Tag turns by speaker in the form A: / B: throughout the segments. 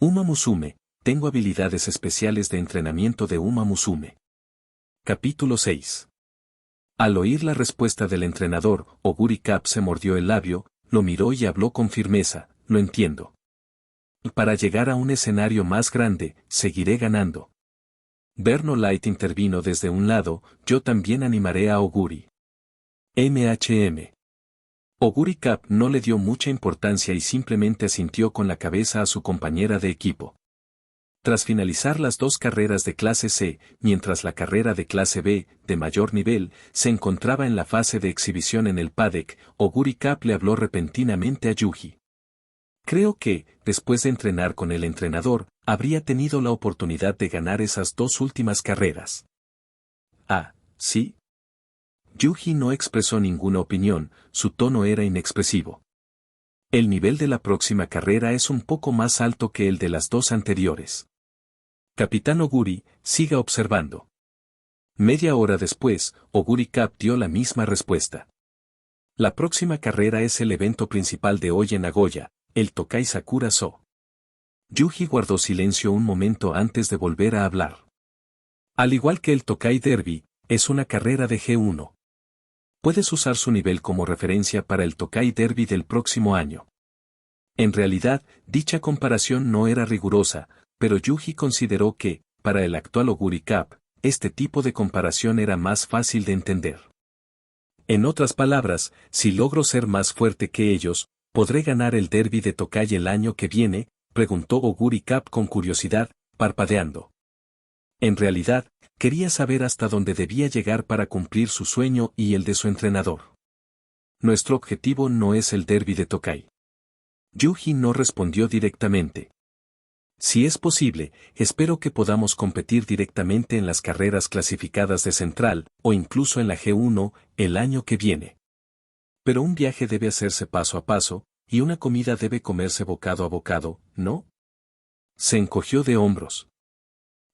A: Uma Musume, tengo habilidades especiales de entrenamiento de Uma Musume. Capítulo 6. Al oír la respuesta del entrenador, Oguri Cap se mordió el labio, lo miró y habló con firmeza, lo entiendo. Para llegar a un escenario más grande, seguiré ganando. Verno Light intervino desde un lado, yo también animaré a Oguri. MHM. Oguri Cap no le dio mucha importancia y simplemente asintió con la cabeza a su compañera de equipo. Tras finalizar las dos carreras de clase C, mientras la carrera de clase B, de mayor nivel, se encontraba en la fase de exhibición en el paddock, Oguri Cap le habló repentinamente a Yuji. Creo que, después de entrenar con el entrenador, habría tenido la oportunidad de ganar esas dos últimas carreras. Ah, ¿sí? Yuji no expresó ninguna opinión, su tono era inexpresivo. El nivel de la próxima carrera es un poco más alto que el de las dos anteriores. Capitán Oguri, siga observando. Media hora después, Oguri Cap dio la misma respuesta. La próxima carrera es el evento principal de hoy en Nagoya, el Tokai Sakura So. Yuji guardó silencio un momento antes de volver a hablar. Al igual que el Tokai Derby, es una carrera de G1. Puedes usar su nivel como referencia para el Tokai Derby del próximo año. En realidad, dicha comparación no era rigurosa, pero Yuji consideró que, para el actual Oguri Cap, este tipo de comparación era más fácil de entender. En otras palabras, si logro ser más fuerte que ellos, ¿podré ganar el Derby de Tokai el año que viene?, preguntó Oguri Cap con curiosidad, parpadeando. En realidad, quería saber hasta dónde debía llegar para cumplir su sueño y el de su entrenador. Nuestro objetivo no es el Derby de Tokai. Yuji no respondió directamente. Si es posible, espero que podamos competir directamente en las carreras clasificadas de Central, o incluso en la G1, el año que viene. Pero un viaje debe hacerse paso a paso, y una comida debe comerse bocado a bocado, ¿no? Se encogió de hombros.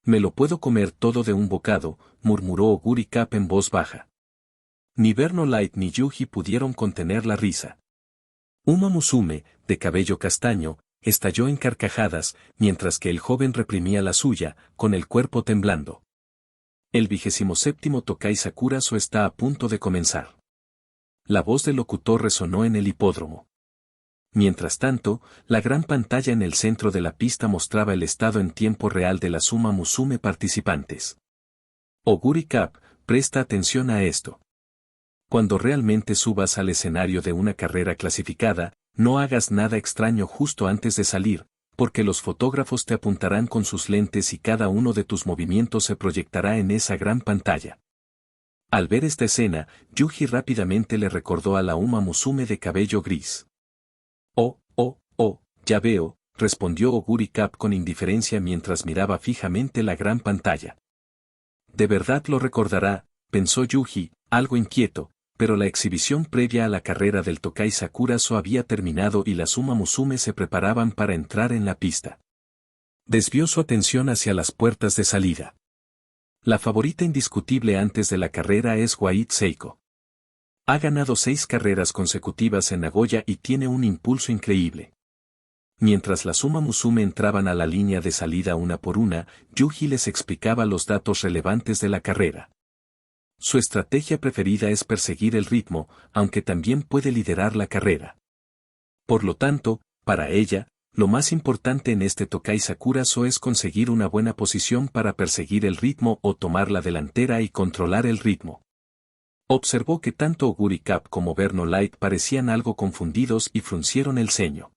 A: Me lo puedo comer todo de un bocado, murmuró Oguri Cap en voz baja. Ni Verno Light ni Yuji pudieron contener la risa. Uma Musume, de cabello castaño, estalló en carcajadas, mientras que el joven reprimía la suya, con el cuerpo temblando. El 27º Tokai Sakura So está a punto de comenzar. La voz del locutor resonó en el hipódromo. Mientras tanto, la gran pantalla en el centro de la pista mostraba el estado en tiempo real de las Uma Musume participantes. Oguri Cap, presta atención a esto. Cuando realmente subas al escenario de una carrera clasificada, no hagas nada extraño justo antes de salir, porque los fotógrafos te apuntarán con sus lentes y cada uno de tus movimientos se proyectará en esa gran pantalla. Al ver esta escena, Yuji rápidamente le recordó a la Uma Musume de cabello gris. Oh, ya veo, respondió Oguri Cap con indiferencia mientras miraba fijamente la gran pantalla. De verdad lo recordará, pensó Yuji, algo inquieto, pero la exhibición previa a la carrera del Tokai Sakura So había terminado y las Uma Musume se preparaban para entrar en la pista. Desvió su atención hacia las puertas de salida. La favorita indiscutible antes de la carrera es Wait Seiko. Ha ganado 6 carreras consecutivas en Nagoya y tiene un impulso increíble. Mientras las Uma Musume entraban a la línea de salida una por una, Yuji les explicaba los datos relevantes de la carrera. Su estrategia preferida es perseguir el ritmo, aunque también puede liderar la carrera. Por lo tanto, para ella, lo más importante en este Tokai Sakura So es conseguir una buena posición para perseguir el ritmo o tomar la delantera y controlar el ritmo. Observó que tanto Oguri Cap como Verno Light parecían algo confundidos y fruncieron el ceño.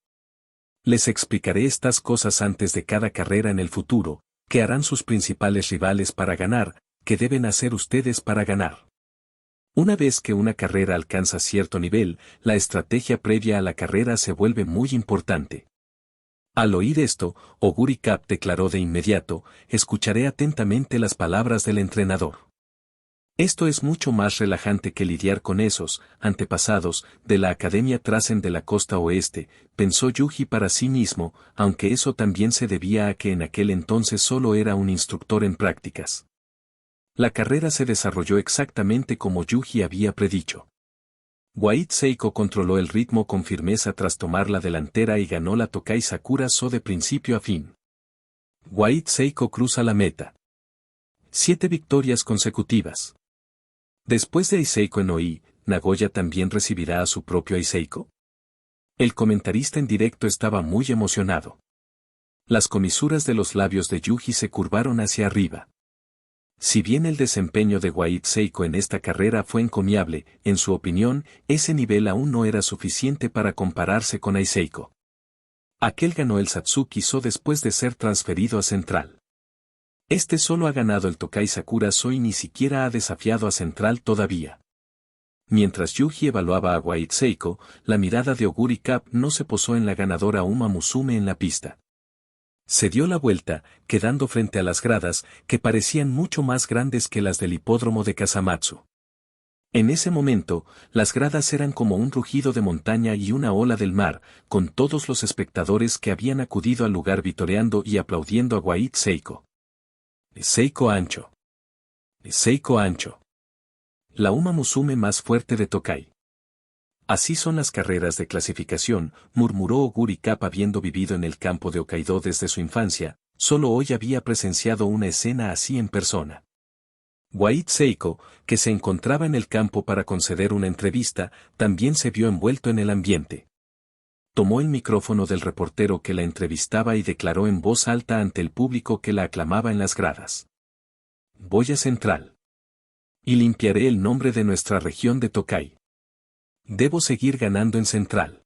A: Les explicaré estas cosas antes de cada carrera en el futuro, que harán sus principales rivales para ganar, que deben hacer ustedes para ganar. Una vez que una carrera alcanza cierto nivel, la estrategia previa a la carrera se vuelve muy importante. Al oír esto, Oguri Cap declaró de inmediato, escucharé atentamente las palabras del entrenador. Esto es mucho más relajante que lidiar con esos antepasados de la Academia Trasen de la Costa Oeste, pensó Yuji para sí mismo, aunque eso también se debía a que en aquel entonces solo era un instructor en prácticas. La carrera se desarrolló exactamente como Yuji había predicho. Wait Seiko controló el ritmo con firmeza tras tomar la delantera y ganó la Tokai Sakura So de principio a fin. Wait Seiko cruza la meta. 7 victorias consecutivas. Después de Eiseiko en OI, ¿Nagoya también recibirá a su propio Eiseiko? El comentarista en directo estaba muy emocionado. Las comisuras de los labios de Yuji se curvaron hacia arriba. Si bien el desempeño de Wait Seiko en esta carrera fue encomiable, en su opinión, ese nivel aún no era suficiente para compararse con Eiseiko. Aquel ganó el Satsuki So después de ser transferido a Central. Este solo ha ganado el Tokai Sakura So y ni siquiera ha desafiado a Central todavía. Mientras Yuji evaluaba a Wait Seiko, la mirada de Oguri Cup no se posó en la ganadora Uma Musume en la pista. Se dio la vuelta, quedando frente a las gradas, que parecían mucho más grandes que las del hipódromo de Kasamatsu. En ese momento, las gradas eran como un rugido de montaña y una ola del mar, con todos los espectadores que habían acudido al lugar vitoreando y aplaudiendo a Wait Seiko. Seiko ancho. Seiko ancho. La Uma Musume más fuerte de Tokai. Así son las carreras de clasificación, murmuró Oguri Cup habiendo vivido en el campo de Hokkaido desde su infancia, solo hoy había presenciado una escena así en persona. Wait Seiko, que se encontraba en el campo para conceder una entrevista, también se vio envuelto en el ambiente. Tomó el micrófono del reportero que la entrevistaba y declaró en voz alta ante el público que la aclamaba en las gradas. Voy a Central. Y limpiaré el nombre de nuestra región de Tokai. Debo seguir ganando en Central.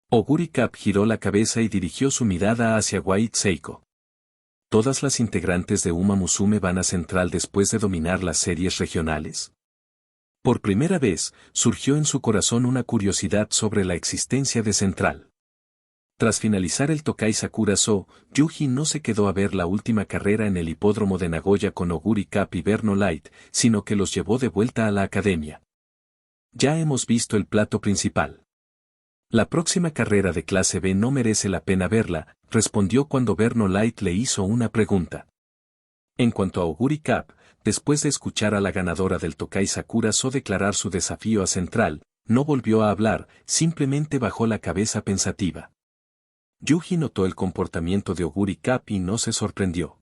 A: Oguri Cup giró la cabeza y dirigió su mirada hacia Wait Seiko. ¿Todas las integrantes de Uma Musume van a Central después de dominar las series regionales? Por primera vez, surgió en su corazón una curiosidad sobre la existencia de Central. Tras finalizar el Tokai Sakura So, Yuji no se quedó a ver la última carrera en el hipódromo de Nagoya con Oguri Cup y Verno Light, sino que los llevó de vuelta a la academia. Ya hemos visto el plato principal. La próxima carrera de clase B no merece la pena verla, respondió cuando Verno Light le hizo una pregunta. En cuanto a Oguri Cup, después de escuchar a la ganadora del Tokai Sakura So declarar su desafío a Central, no volvió a hablar, simplemente bajó la cabeza pensativa. Yuji notó el comportamiento de Oguri Cup y no se sorprendió.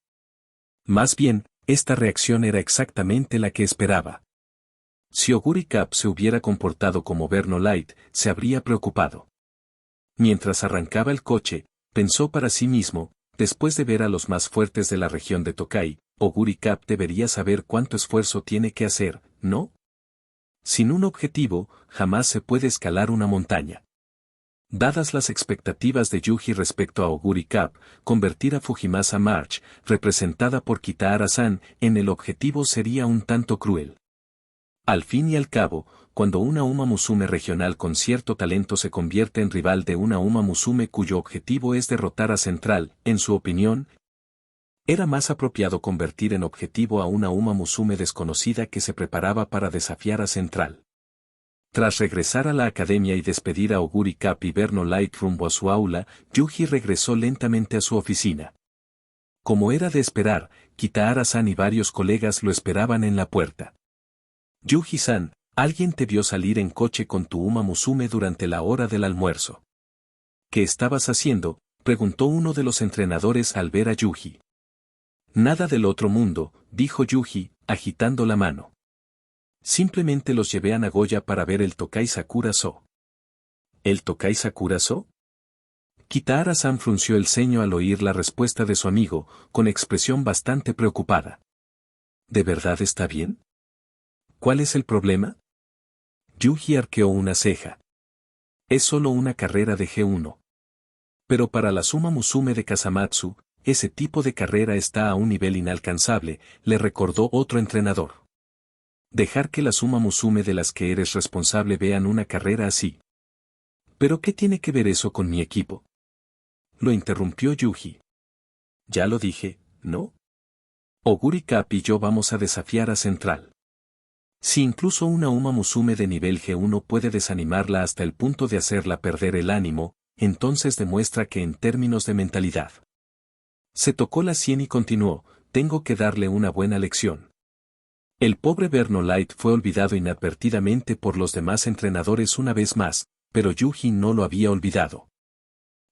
A: Más bien, esta reacción era exactamente la que esperaba. Si Oguri Cup se hubiera comportado como Verno Light, se habría preocupado. Mientras arrancaba el coche, pensó para sí mismo, después de ver a los más fuertes de la región de Tokai, Oguri Cup debería saber cuánto esfuerzo tiene que hacer, ¿no? Sin un objetivo, jamás se puede escalar una montaña. Dadas las expectativas de Yuji respecto a Oguri Cup, convertir a Fujimasa March, representada por Kitahara-san, en el objetivo sería un tanto cruel. Al fin y al cabo, cuando una Uma Musume regional con cierto talento se convierte en rival de una Uma Musume cuyo objetivo es derrotar a Central, en su opinión, era más apropiado convertir en objetivo a una Uma Musume desconocida que se preparaba para desafiar a Central. Tras regresar a la academia y despedir a Oguri Cup y Verno Light rumbo a su aula, Yuji regresó lentamente a su oficina. Como era de esperar, Kitahara-san y varios colegas lo esperaban en la puerta. Yuji-san, alguien te vio salir en coche con tu Uma Musume durante la hora del almuerzo. ¿Qué estabas haciendo?, preguntó uno de los entrenadores al ver a Yuji. Nada del otro mundo, dijo Yuji, agitando la mano. Simplemente los llevé a Nagoya para ver el Tokai Sakura So. ¿El Tokai Sakura So? Kitahara-san frunció el ceño al oír la respuesta de su amigo, con expresión bastante preocupada. ¿De verdad está bien? ¿Cuál es el problema? Yuji arqueó una ceja. Es solo una carrera de G1. Pero para la Uma Musume de Kasamatsu, ese tipo de carrera está a un nivel inalcanzable, le recordó otro entrenador. Dejar que la Uma Musume de las que eres responsable vean una carrera así. ¿Pero qué tiene que ver eso con mi equipo? Lo interrumpió Yuji. Ya lo dije, ¿no? Oguri Cup y yo vamos a desafiar a Central. Si incluso una Uma Musume de nivel G1 puede desanimarla hasta el punto de hacerla perder el ánimo, entonces demuestra que en términos de mentalidad. Se tocó la sien y continuó, tengo que darle una buena lección. El pobre Verno Light fue olvidado inadvertidamente por los demás entrenadores una vez más, pero Yuji no lo había olvidado.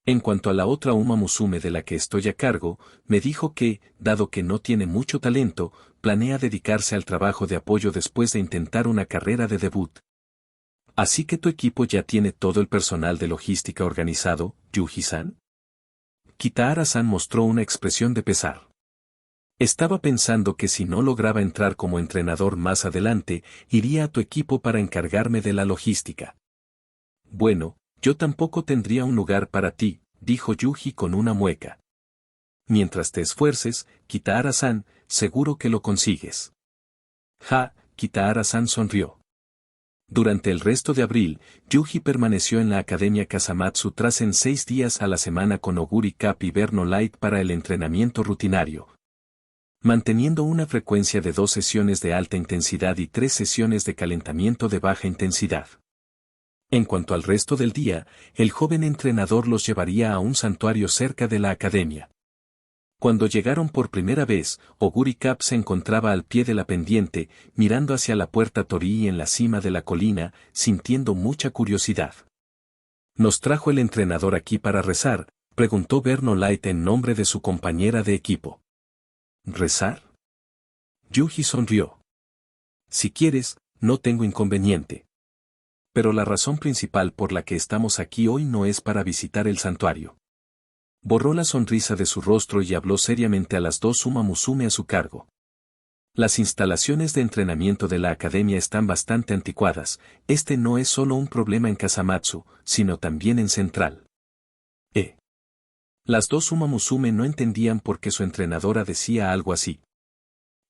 A: En cuanto a la otra Uma Musume de la que estoy a cargo, me dijo que, dado que no tiene mucho talento, planea dedicarse al trabajo de apoyo después de intentar una carrera de debut. Así que tu equipo ya tiene todo el personal de logística organizado, Yuji-san. Kitahara-san mostró una expresión de pesar. Estaba pensando que si no lograba entrar como entrenador más adelante, iría a tu equipo para encargarme de la logística. Bueno, yo tampoco tendría un lugar para ti, dijo Yuji con una mueca. Mientras te esfuerces, Kitahara-san, seguro que lo consigues. Kitahara-san sonrió. Durante el resto de abril, Yuji permaneció en la Academia Kasamatsu tras en 6 días a la semana con Oguri Cup y Verno Light para el entrenamiento rutinario, manteniendo una frecuencia de 2 sesiones de alta intensidad y 3 sesiones de calentamiento de baja intensidad. En cuanto al resto del día, el joven entrenador los llevaría a un santuario cerca de la academia. Cuando llegaron por primera vez, Oguri Cup se encontraba al pie de la pendiente, mirando hacia la puerta Torii en la cima de la colina, sintiendo mucha curiosidad. ¿Nos trajo el entrenador aquí para rezar?, preguntó Verno Light en nombre de su compañera de equipo. ¿Rezar? Yuji sonrió. Si quieres, no tengo inconveniente. Pero la razón principal por la que estamos aquí hoy no es para visitar el santuario. Borró la sonrisa de su rostro y habló seriamente a las 2 Uma Musume a su cargo. Las instalaciones de entrenamiento de la academia están bastante anticuadas, este no es solo un problema en Kasamatsu, sino también en Central. Las 2 Uma Musume no entendían por qué su entrenadora decía algo así.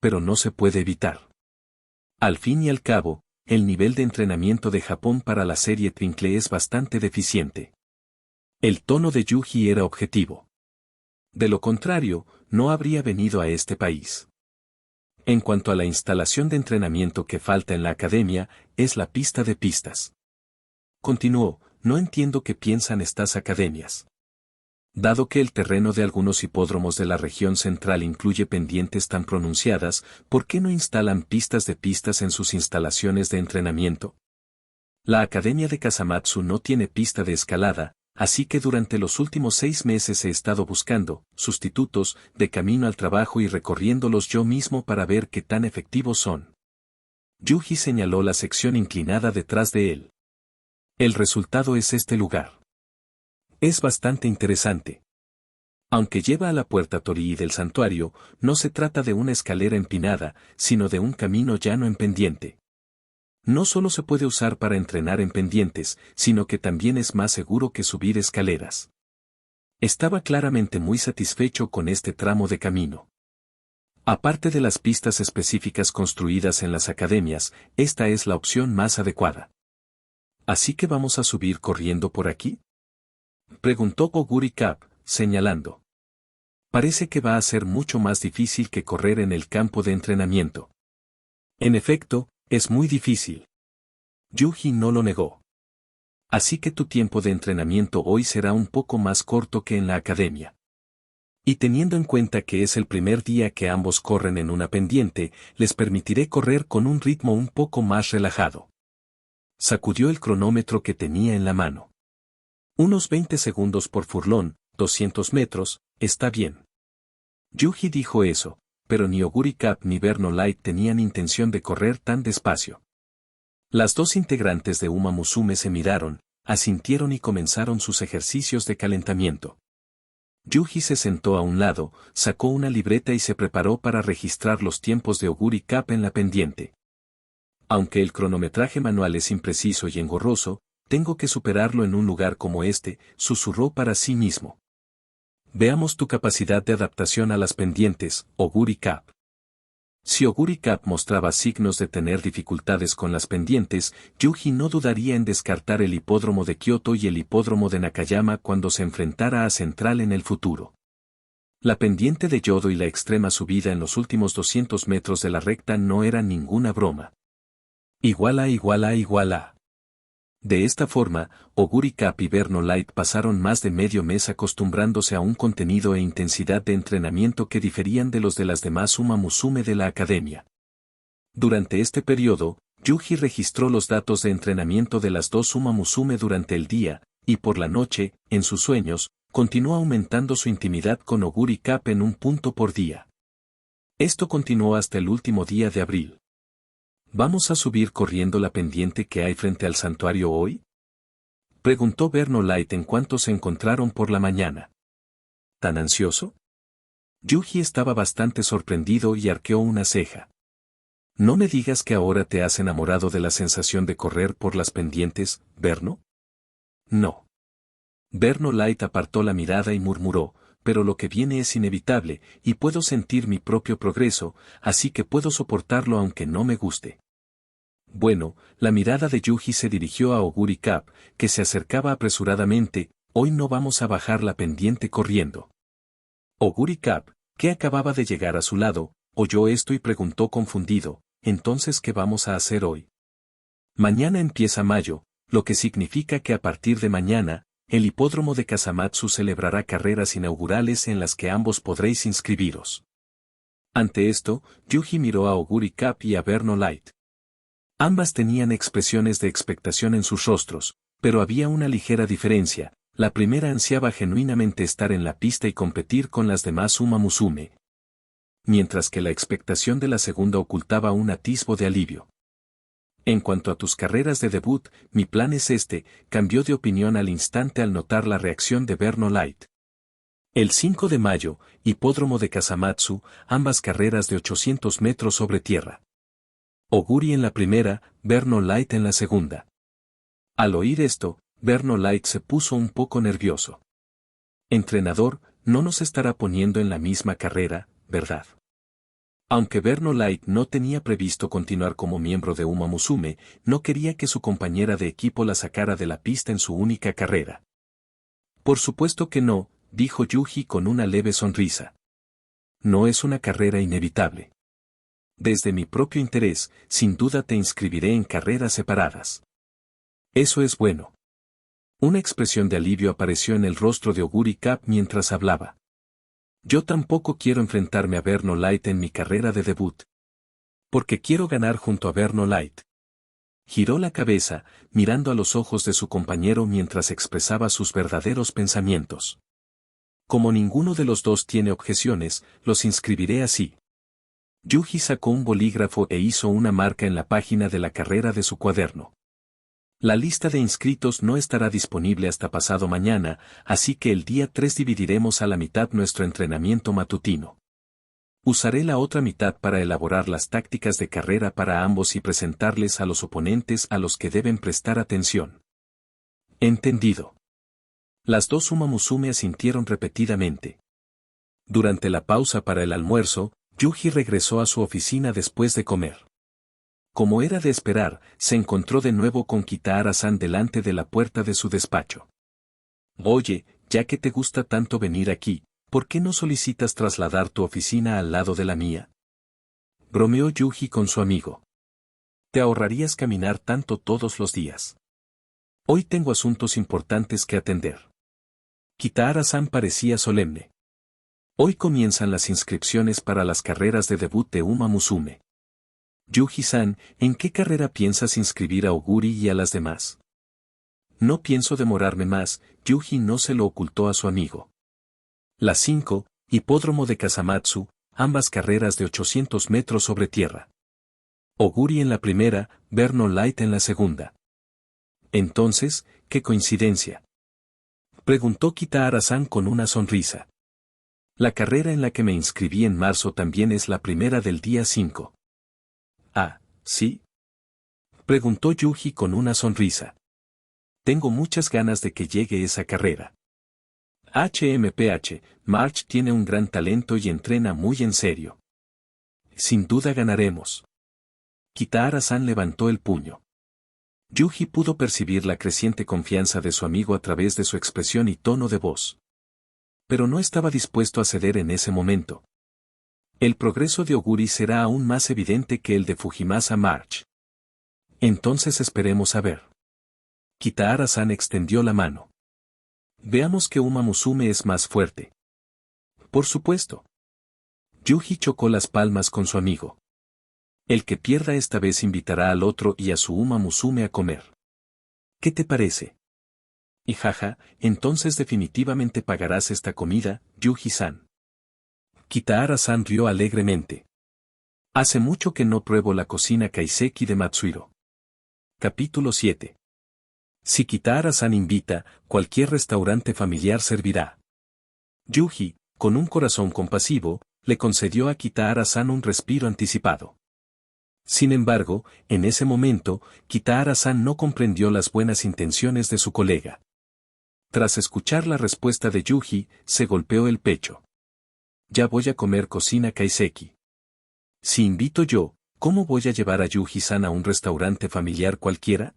A: Pero no se puede evitar. Al fin y al cabo, el nivel de entrenamiento de Japón para la serie Twinkle es bastante deficiente. El tono de Yuji era objetivo. De lo contrario, no habría venido a este país. En cuanto a la instalación de entrenamiento que falta en la academia, es la pista de pistas. Continuó, no entiendo qué piensan estas academias. Dado que el terreno de algunos hipódromos de la región central incluye pendientes tan pronunciadas, ¿por qué no instalan pistas de pistas en sus instalaciones de entrenamiento? La Academia de Kasamatsu no tiene pista de escalada, así que durante los últimos 6 meses he estado buscando sustitutos de camino al trabajo y recorriéndolos yo mismo para ver qué tan efectivos son. Yuji señaló la sección inclinada detrás de él. El resultado es este lugar. Es bastante interesante. Aunque lleva a la puerta Torii del santuario, no se trata de una escalera empinada, sino de un camino llano en pendiente. No solo se puede usar para entrenar en pendientes, sino que también es más seguro que subir escaleras. Estaba claramente muy satisfecho con este tramo de camino. Aparte de las pistas específicas construidas en las academias, esta es la opción más adecuada. ¿Así que vamos a subir corriendo por aquí?, preguntó Oguri Cup, señalando. Parece que va a ser mucho más difícil que correr en el campo de entrenamiento. En efecto, es muy difícil. Yuji no lo negó. Así que tu tiempo de entrenamiento hoy será un poco más corto que en la academia. Y teniendo en cuenta que es el primer día que ambos corren en una pendiente, les permitiré correr con un ritmo un poco más relajado. Sacudió el cronómetro que tenía en la mano. Unos 20 segundos por furlón, 200 metros, está bien. Yuji dijo eso, pero ni Oguri Cup ni Verno Light tenían intención de correr tan despacio. Las 2 integrantes de Uma Musume se miraron, asintieron y comenzaron sus ejercicios de calentamiento. Yuji se sentó a un lado, sacó una libreta y se preparó para registrar los tiempos de Oguri Cup en la pendiente. Aunque el cronometraje manual es impreciso y engorroso, tengo que superarlo en un lugar como este, susurró para sí mismo. Veamos tu capacidad de adaptación a las pendientes, Oguri Cup. Si Oguri Cup mostraba signos de tener dificultades con las pendientes, Yuji no dudaría en descartar el hipódromo de Kioto y el hipódromo de Nakayama cuando se enfrentara a Central en el futuro. La pendiente de Yodo y la extrema subida en los últimos 200 metros de la recta no eran ninguna broma. Igual a. De esta forma, Oguri Cup y Verno Light pasaron más de medio mes acostumbrándose a un contenido e intensidad de entrenamiento que diferían de los de las demás Uma Musume de la academia. Durante este periodo, Yuji registró los datos de entrenamiento de las 2 Uma Musume durante el día, y por la noche, en sus sueños, continuó aumentando su intimidad con Oguri Cap en un punto por día. Esto continuó hasta el último día de abril. ¿Vamos a subir corriendo la pendiente que hay frente al santuario hoy? Preguntó Verno Light en cuanto se encontraron por la mañana. ¿Tan ansioso? Yuji estaba bastante sorprendido y arqueó una ceja. No me digas que ahora te has enamorado de la sensación de correr por las pendientes, Verno. No. Verno Light apartó la mirada y murmuró, pero lo que viene es inevitable, y puedo sentir mi propio progreso, así que puedo soportarlo aunque no me guste. Bueno, la mirada de Yuji se dirigió a Oguri Cap, que se acercaba apresuradamente. Hoy no vamos a bajar la pendiente corriendo. Oguri Cap, que acababa de llegar a su lado, oyó esto y preguntó confundido, ¿entonces qué vamos a hacer hoy? Mañana empieza mayo, lo que significa que a partir de mañana, el hipódromo de Kasamatsu celebrará carreras inaugurales en las que ambos podréis inscribiros. Ante esto, Yuji miró a Oguri Cap y a Verno Light. Ambas tenían expresiones de expectación en sus rostros, pero había una ligera diferencia. La primera ansiaba genuinamente estar en la pista y competir con las demás Uma Musume, mientras que la expectación de la segunda ocultaba un atisbo de alivio. En cuanto a tus carreras de debut, mi plan es este, cambió de opinión al instante al notar la reacción de Verno Light. El 5 de mayo, hipódromo de Kasamatsu, ambas carreras de 800 metros sobre tierra. Oguri en la primera, Verno Light en la segunda. Al oír esto, Verno Light se puso un poco nervioso. Entrenador, no nos estará poniendo en la misma carrera, ¿verdad? Aunque Verno Light no tenía previsto continuar como miembro de Uma Musume, no quería que su compañera de equipo la sacara de la pista en su única carrera. Por supuesto que no, dijo Yuji con una leve sonrisa. No es una carrera inevitable. Desde mi propio interés, sin duda te inscribiré en carreras separadas. Eso es bueno. Una expresión de alivio apareció en el rostro de Oguri Cap mientras hablaba. Yo tampoco quiero enfrentarme a Verno Light en mi carrera de debut. Porque quiero ganar junto a Verno Light. Giró la cabeza, mirando a los ojos de su compañero mientras expresaba sus verdaderos pensamientos. Como ninguno de los dos tiene objeciones, los inscribiré así. Yuji sacó un bolígrafo e hizo una marca en la página de la carrera de su cuaderno. La lista de inscritos no estará disponible hasta pasado mañana, así que el día 3 dividiremos a la mitad nuestro entrenamiento matutino. Usaré la otra mitad para elaborar las tácticas de carrera para ambos y presentarles a los oponentes a los que deben prestar atención. Entendido. Las dos Uma Musume asintieron repetidamente. Durante la pausa para el almuerzo, Yuji regresó a su oficina después de comer. Como era de esperar, se encontró de nuevo con Kitahara-san delante de la puerta de su despacho. Oye, ya que te gusta tanto venir aquí, ¿por qué no solicitas trasladar tu oficina al lado de la mía? Bromeó Yuji con su amigo. Te ahorrarías caminar tanto todos los días. Hoy tengo asuntos importantes que atender. Kitahara-san parecía solemne. Hoy comienzan las inscripciones para las carreras de debut de Uma Musume. Yuji-san, ¿en qué carrera piensas inscribir a Oguri y a las demás? No pienso demorarme más, Yuji no se lo ocultó a su amigo. Las 5, hipódromo de Kasamatsu, ambas carreras de 800 metros sobre tierra. Oguri en la primera, Verno Light en la segunda. Entonces, ¿qué coincidencia? Preguntó Kitahara-san con una sonrisa. La carrera en la que me inscribí en marzo también es la primera del día 5. Ah, ¿sí? Preguntó Yuji con una sonrisa. Tengo muchas ganas de que llegue esa carrera. HMPH, March tiene un gran talento y entrena muy en serio. Sin duda ganaremos. Kitahara-san levantó el puño. Yuji pudo percibir la creciente confianza de su amigo a través de su expresión y tono de voz. Pero no estaba dispuesto a ceder en ese momento. El progreso de Oguri será aún más evidente que el de Fujimasa March. Entonces esperemos a ver. Kitahara-san extendió la mano. Veamos que Uma Musume es más fuerte. Por supuesto. Yuji chocó las palmas con su amigo. El que pierda esta vez invitará al otro y a su Uma Musume a comer. ¿Qué te parece? Y jaja, entonces definitivamente pagarás esta comida, Yuji-san. Kitahara-san rió alegremente. Hace mucho que no pruebo la cocina kaiseki de Matsuhiro. Capítulo 7. Si Kitahara-san invita, cualquier restaurante familiar servirá. Yuji, con un corazón compasivo, le concedió a Kitahara-san un respiro anticipado. Sin embargo, en ese momento, Kitahara-san no comprendió las buenas intenciones de su colega. Tras escuchar la respuesta de Yuji, se golpeó el pecho. Ya voy a comer cocina kaiseki. Si invito yo, ¿cómo voy a llevar a Yuji-san a un restaurante familiar cualquiera?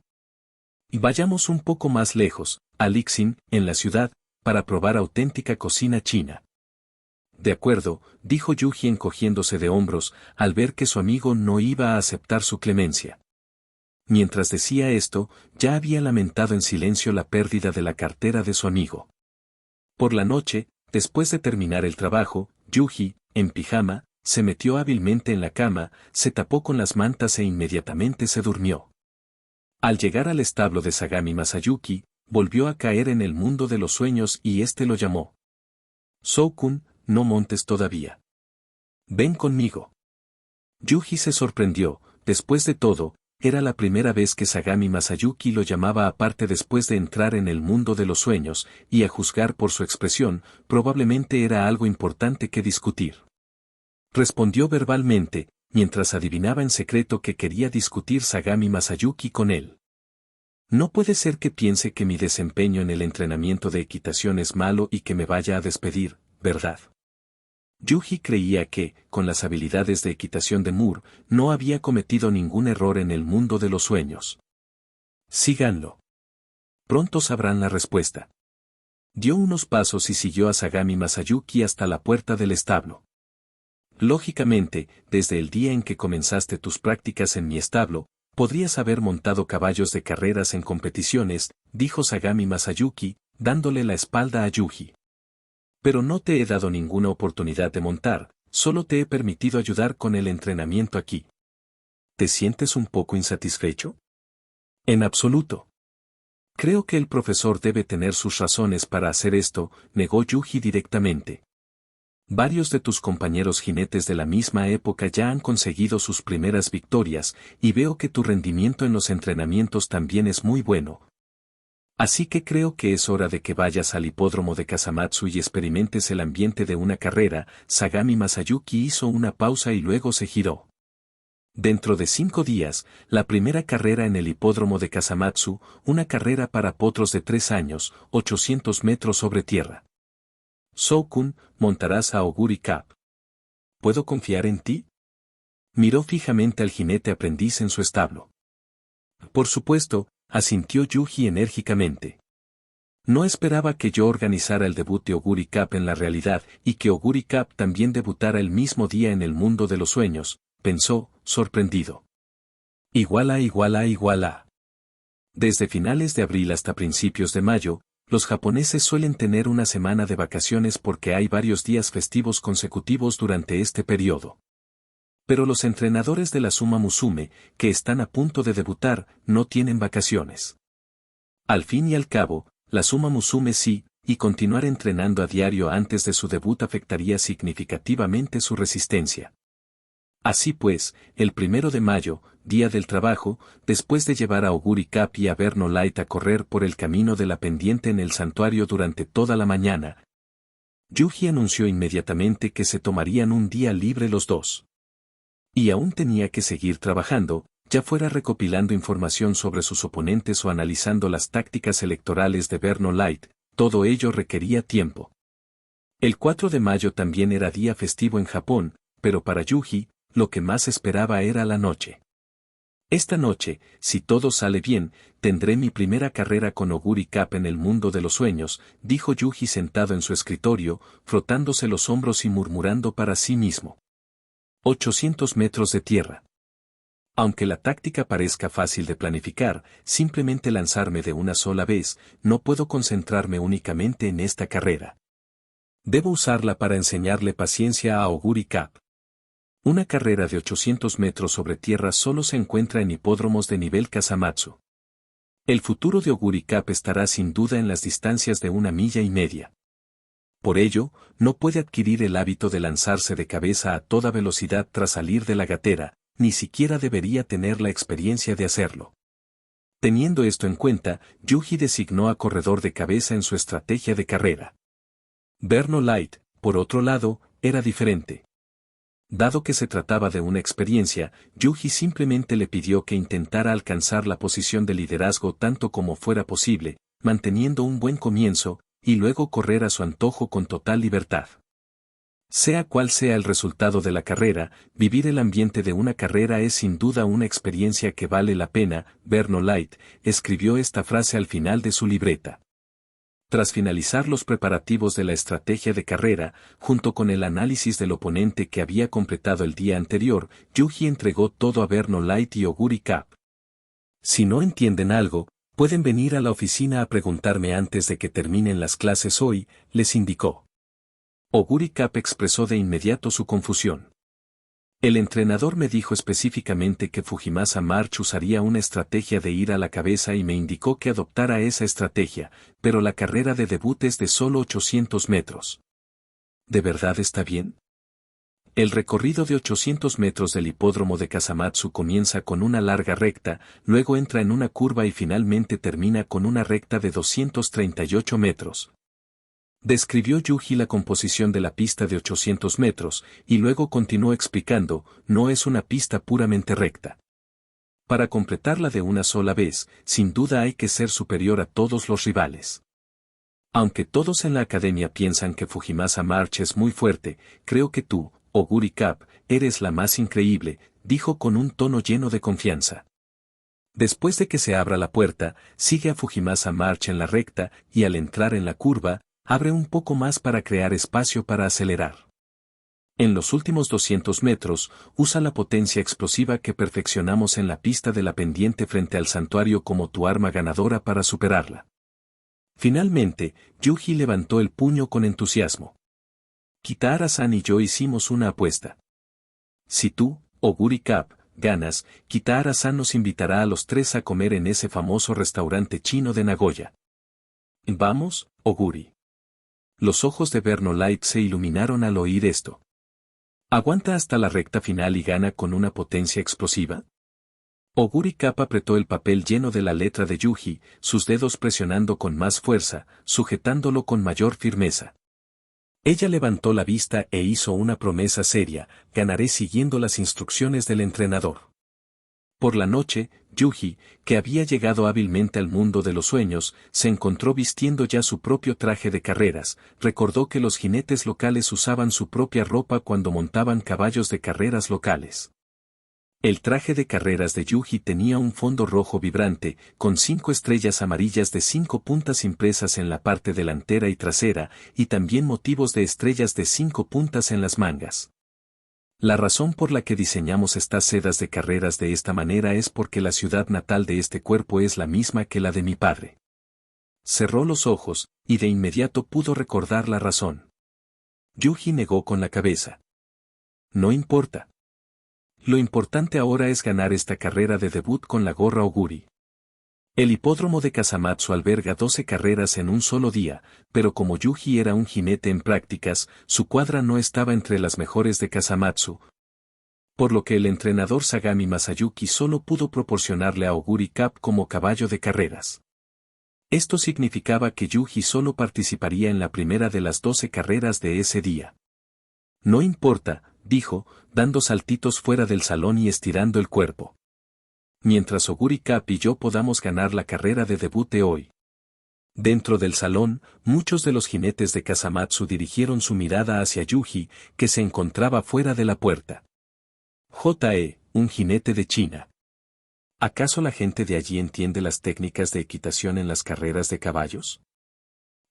A: Y vayamos un poco más lejos, a Lixin, en la ciudad, para probar auténtica cocina china. De acuerdo, dijo Yuji encogiéndose de hombros, al ver que su amigo no iba a aceptar su clemencia. Mientras decía esto, ya había lamentado en silencio la pérdida de la cartera de su amigo. Por la noche, después de terminar el trabajo, Yuji, en pijama, se metió hábilmente en la cama, se tapó con las mantas e inmediatamente se durmió. Al llegar al establo de Sagami Masayuki, volvió a caer en el mundo de los sueños y éste lo llamó. Sou-kun, no montes todavía. Ven conmigo. Yuji se sorprendió, después de todo, era la primera vez que Sagami Masayuki lo llamaba aparte después de entrar en el mundo de los sueños, y a juzgar por su expresión, probablemente era algo importante que discutir. Respondió verbalmente, mientras adivinaba en secreto que quería discutir Sagami Masayuki con él. No puede ser que piense que mi desempeño en el entrenamiento de equitación es malo y que me vaya a despedir, ¿verdad? Yuji creía que, con las habilidades de equitación de Moore, no había cometido ningún error en el mundo de los sueños. Síganlo. Pronto sabrán la respuesta. Dio unos pasos y siguió a Sagami Masayuki hasta la puerta del establo. Lógicamente, desde el día en que comenzaste tus prácticas en mi establo, podrías haber montado caballos de carreras en competiciones, dijo Sagami Masayuki, dándole la espalda a Yuji. Pero no te he dado ninguna oportunidad de montar, solo te he permitido ayudar con el entrenamiento aquí. ¿Te sientes un poco insatisfecho? En absoluto. Creo que el profesor debe tener sus razones para hacer esto, negó Yuji directamente. Varios de tus compañeros jinetes de la misma época ya han conseguido sus primeras victorias, y veo que tu rendimiento en los entrenamientos también es muy bueno. Así que creo que es hora de que vayas al hipódromo de Kasamatsu y experimentes el ambiente de una carrera. Sagami Masayuki hizo una pausa y luego se giró. Dentro de 5 días, la primera carrera en el hipódromo de Kasamatsu, una carrera para potros de 3 años, 800 metros sobre tierra. Sou-kun, montarás a Oguri Cup. ¿Puedo confiar en ti? Miró fijamente al jinete aprendiz en su establo. Por supuesto, asintió Yuji enérgicamente. No esperaba que yo organizara el debut de Oguri Cup en la realidad y que Oguri Cup también debutara el mismo día en el mundo de los sueños, pensó, sorprendido. Igual a. Desde finales de abril hasta principios de mayo, los japoneses suelen tener una semana de vacaciones porque hay varios días festivos consecutivos durante este periodo. Pero los entrenadores de la Suma Musume, que están a punto de debutar, no tienen vacaciones. Al fin y al cabo, la Suma Musume sí, y continuar entrenando a diario antes de su debut afectaría significativamente su resistencia. Así pues, el 1 de mayo, día del trabajo, después de llevar a Oguri Cup y a Verno Light a correr por el camino de la pendiente en el santuario durante toda la mañana, Yuji anunció inmediatamente que se tomarían un día libre los dos. Y aún tenía que seguir trabajando, ya fuera recopilando información sobre sus oponentes o analizando las tácticas electorales de Verno Light, todo ello requería tiempo. El 4 de mayo también era día festivo en Japón, pero para Yuji, lo que más esperaba era la noche. Esta noche, si todo sale bien, tendré mi primera carrera con Oguri Cup en el mundo de los sueños, dijo Yuji sentado en su escritorio, frotándose los hombros y murmurando para sí mismo. 800 metros de tierra. Aunque la táctica parezca fácil de planificar, simplemente lanzarme de una sola vez, no puedo concentrarme únicamente en esta carrera. Debo usarla para enseñarle paciencia a Oguri Cup. Una carrera de 800 metros sobre tierra solo se encuentra en hipódromos de nivel Kasamatsu. El futuro de Oguri Cup estará sin duda en las distancias de 1,5 millas. Por ello, no puede adquirir el hábito de lanzarse de cabeza a toda velocidad tras salir de la gatera, ni siquiera debería tener la experiencia de hacerlo. Teniendo esto en cuenta, Yuji designó a corredor de cabeza en su estrategia de carrera. Berno Light, por otro lado, era diferente. Dado que se trataba de una experiencia, Yuji simplemente le pidió que intentara alcanzar la posición de liderazgo tanto como fuera posible, manteniendo un buen comienzo, y luego correr a su antojo con total libertad. Sea cual sea el resultado de la carrera, vivir el ambiente de una carrera es sin duda una experiencia que vale la pena. Berno Light escribió esta frase al final de su libreta. Tras finalizar los preparativos de la estrategia de carrera, junto con el análisis del oponente que había completado el día anterior, Yuji entregó todo a Berno Light y Oguri Cup. Si no entienden algo, pueden venir a la oficina a preguntarme antes de que terminen las clases hoy, les indicó. Oguri Cup expresó de inmediato su confusión. El entrenador me dijo específicamente que Fujimasa March usaría una estrategia de ir a la cabeza y me indicó que adoptara esa estrategia, pero la carrera de debut es de solo 800 metros. ¿De verdad está bien? El recorrido de 800 metros del hipódromo de Kasamatsu comienza con una larga recta, luego entra en una curva y finalmente termina con una recta de 238 metros. Describió Yuji la composición de la pista de 800 metros, y luego continuó explicando, no es una pista puramente recta. Para completarla de una sola vez, sin duda hay que ser superior a todos los rivales. Aunque todos en la academia piensan que Fujimasa March es muy fuerte, creo que tú, Oguri Cup, eres la más increíble, dijo con un tono lleno de confianza. Después de que se abra la puerta, sigue a Fujimasa March en la recta, y al entrar en la curva, abre un poco más para crear espacio para acelerar. En los últimos 200 metros, usa la potencia explosiva que perfeccionamos en la pista de la pendiente frente al santuario como tu arma ganadora para superarla. Finalmente, Yuji levantó el puño con entusiasmo. Kitahara-san y yo hicimos una apuesta. Si tú, Oguri Cup, ganas, Kitahara-san nos invitará a los tres a comer en ese famoso restaurante chino de Nagoya. Vamos, Oguri. Los ojos de Berno Light se iluminaron al oír esto. ¿Aguanta hasta la recta final y gana con una potencia explosiva? Oguri Cup apretó el papel lleno de la letra de Yuji, sus dedos presionando con más fuerza, sujetándolo con mayor firmeza. Ella levantó la vista e hizo una promesa seria, ganaré siguiendo las instrucciones del entrenador. Por la noche, Yuji, que había llegado hábilmente al mundo de los sueños, se encontró vistiendo ya su propio traje de carreras, recordó que los jinetes locales usaban su propia ropa cuando montaban caballos de carreras locales. El traje de carreras de Yuji tenía un fondo rojo vibrante, con 5 estrellas amarillas de 5 puntas impresas en la parte delantera y trasera, y también motivos de estrellas de 5 puntas en las mangas. La razón por la que diseñamos estas sedas de carreras de esta manera es porque la ciudad natal de este cuerpo es la misma que la de mi padre. Cerró los ojos, y de inmediato pudo recordar la razón. Yuji negó con la cabeza. No importa. Lo importante ahora es ganar esta carrera de debut con la gorra Oguri. El hipódromo de Kasamatsu alberga 12 carreras en un solo día, pero como Yuji era un jinete en prácticas, su cuadra no estaba entre las mejores de Kasamatsu, por lo que el entrenador Sagami Masayuki solo pudo proporcionarle a Oguri Cup como caballo de carreras. Esto significaba que Yuji solo participaría en la primera de las 12 carreras de ese día. No importa, dijo, dando saltitos fuera del salón y estirando el cuerpo. Mientras Oguri Cup y yo podamos ganar la carrera de debut de hoy. Dentro del salón, muchos de los jinetes de Kasamatsu dirigieron su mirada hacia Yuji, que se encontraba fuera de la puerta. Un jinete de China. ¿Acaso la gente de allí entiende las técnicas de equitación en las carreras de caballos?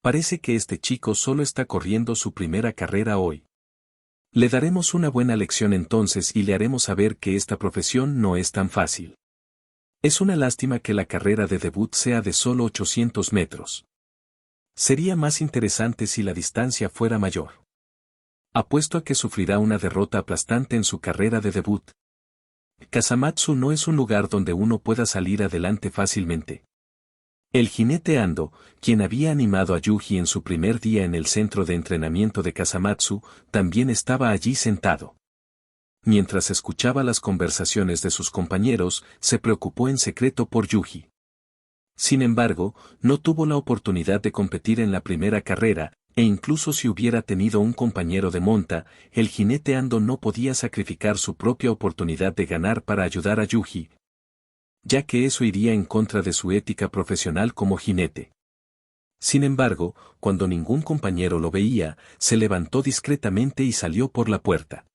A: Parece que este chico solo está corriendo su primera carrera hoy. Le daremos una buena lección entonces y le haremos saber que esta profesión no es tan fácil. Es una lástima que la carrera de debut sea de solo 800 metros. Sería más interesante si la distancia fuera mayor. Apuesto a que sufrirá una derrota aplastante en su carrera de debut. Kasamatsu no es un lugar donde uno pueda salir adelante fácilmente. El jinete Ando, quien había animado a Yuji en su primer día en el centro de entrenamiento de Kasamatsu, también estaba allí sentado. Mientras escuchaba las conversaciones de sus compañeros, se preocupó en secreto por Yuji. Sin embargo, no tuvo la oportunidad de competir en la primera carrera, e incluso si hubiera tenido un compañero de monta, el jinete Ando no podía sacrificar su propia oportunidad de ganar para ayudar a Yuji, ya que eso iría en contra de su ética profesional como jinete. Sin embargo, cuando ningún compañero lo veía, se levantó discretamente y salió por la puerta.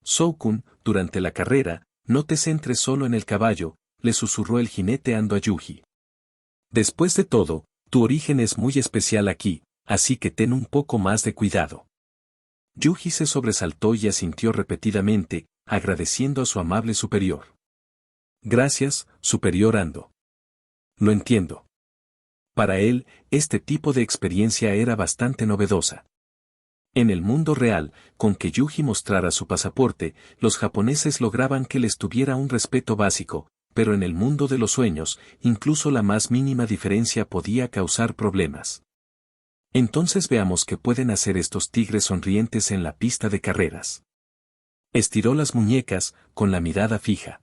A: Soukun, durante la carrera, no te centres solo en el caballo, le susurró el jinete Ando a Yuji. Después de todo, tu origen es muy especial aquí, así que ten un poco más de cuidado. Yuji se sobresaltó y asintió repetidamente, agradeciendo a su amable superior. Gracias, superior Ando. Lo entiendo. Para él, este tipo de experiencia era bastante novedosa. En el mundo real, con que Yuji mostrara su pasaporte, los japoneses lograban que les tuviera un respeto básico, pero en el mundo de los sueños, incluso la más mínima diferencia podía causar problemas. Entonces veamos qué pueden hacer estos tigres sonrientes en la pista de carreras. Estiró las muñecas, con la mirada fija.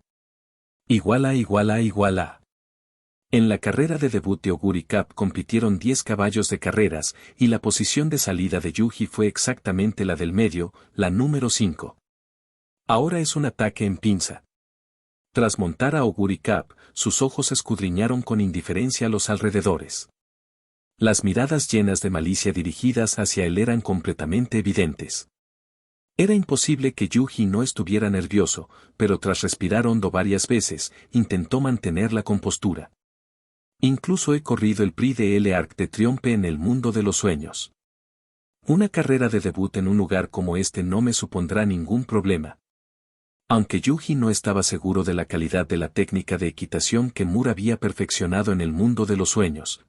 A: Igual a. En la carrera de debut de Oguri Cup compitieron 10 caballos de carreras, y la posición de salida de Yuji fue exactamente la del medio, la número 5. Ahora es un ataque en pinza. Tras montar a Oguri Cup, sus ojos escudriñaron con indiferencia los alrededores. Las miradas llenas de malicia dirigidas hacia él eran completamente evidentes. Era imposible que Yuji no estuviera nervioso, pero tras respirar hondo varias veces, intentó mantener la compostura. Incluso he corrido el Prix de l'Arc de Triomphe en el mundo de los sueños. Una carrera de debut en un lugar como este no me supondrá ningún problema. Aunque Yuji no estaba seguro de la calidad de la técnica de equitación que Mura había perfeccionado en el mundo de los sueños,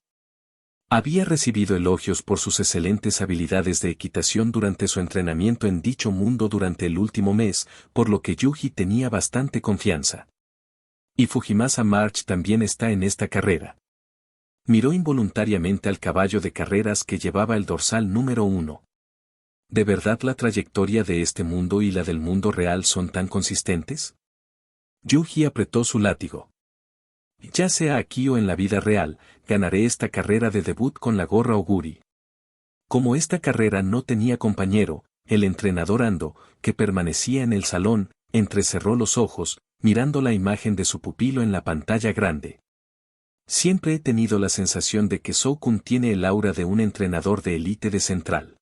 A: había recibido elogios por sus excelentes habilidades de equitación durante su entrenamiento en dicho mundo durante el último mes, por lo que Yuji tenía bastante confianza. Y Fujimasa March también está en esta carrera. Miró involuntariamente al caballo de carreras que llevaba el dorsal número 1. ¿De verdad la trayectoria de este mundo y la del mundo real son tan consistentes? Yuji apretó su látigo. Ya sea aquí o en la vida real, ganaré esta carrera de debut con la gorra Oguri. Como esta carrera no tenía compañero, el entrenador Ando, que permanecía en el salón, entrecerró los ojos, mirando la imagen de su pupilo en la pantalla grande. Siempre he tenido la sensación de que Soukun tiene el aura de un entrenador de élite de Central.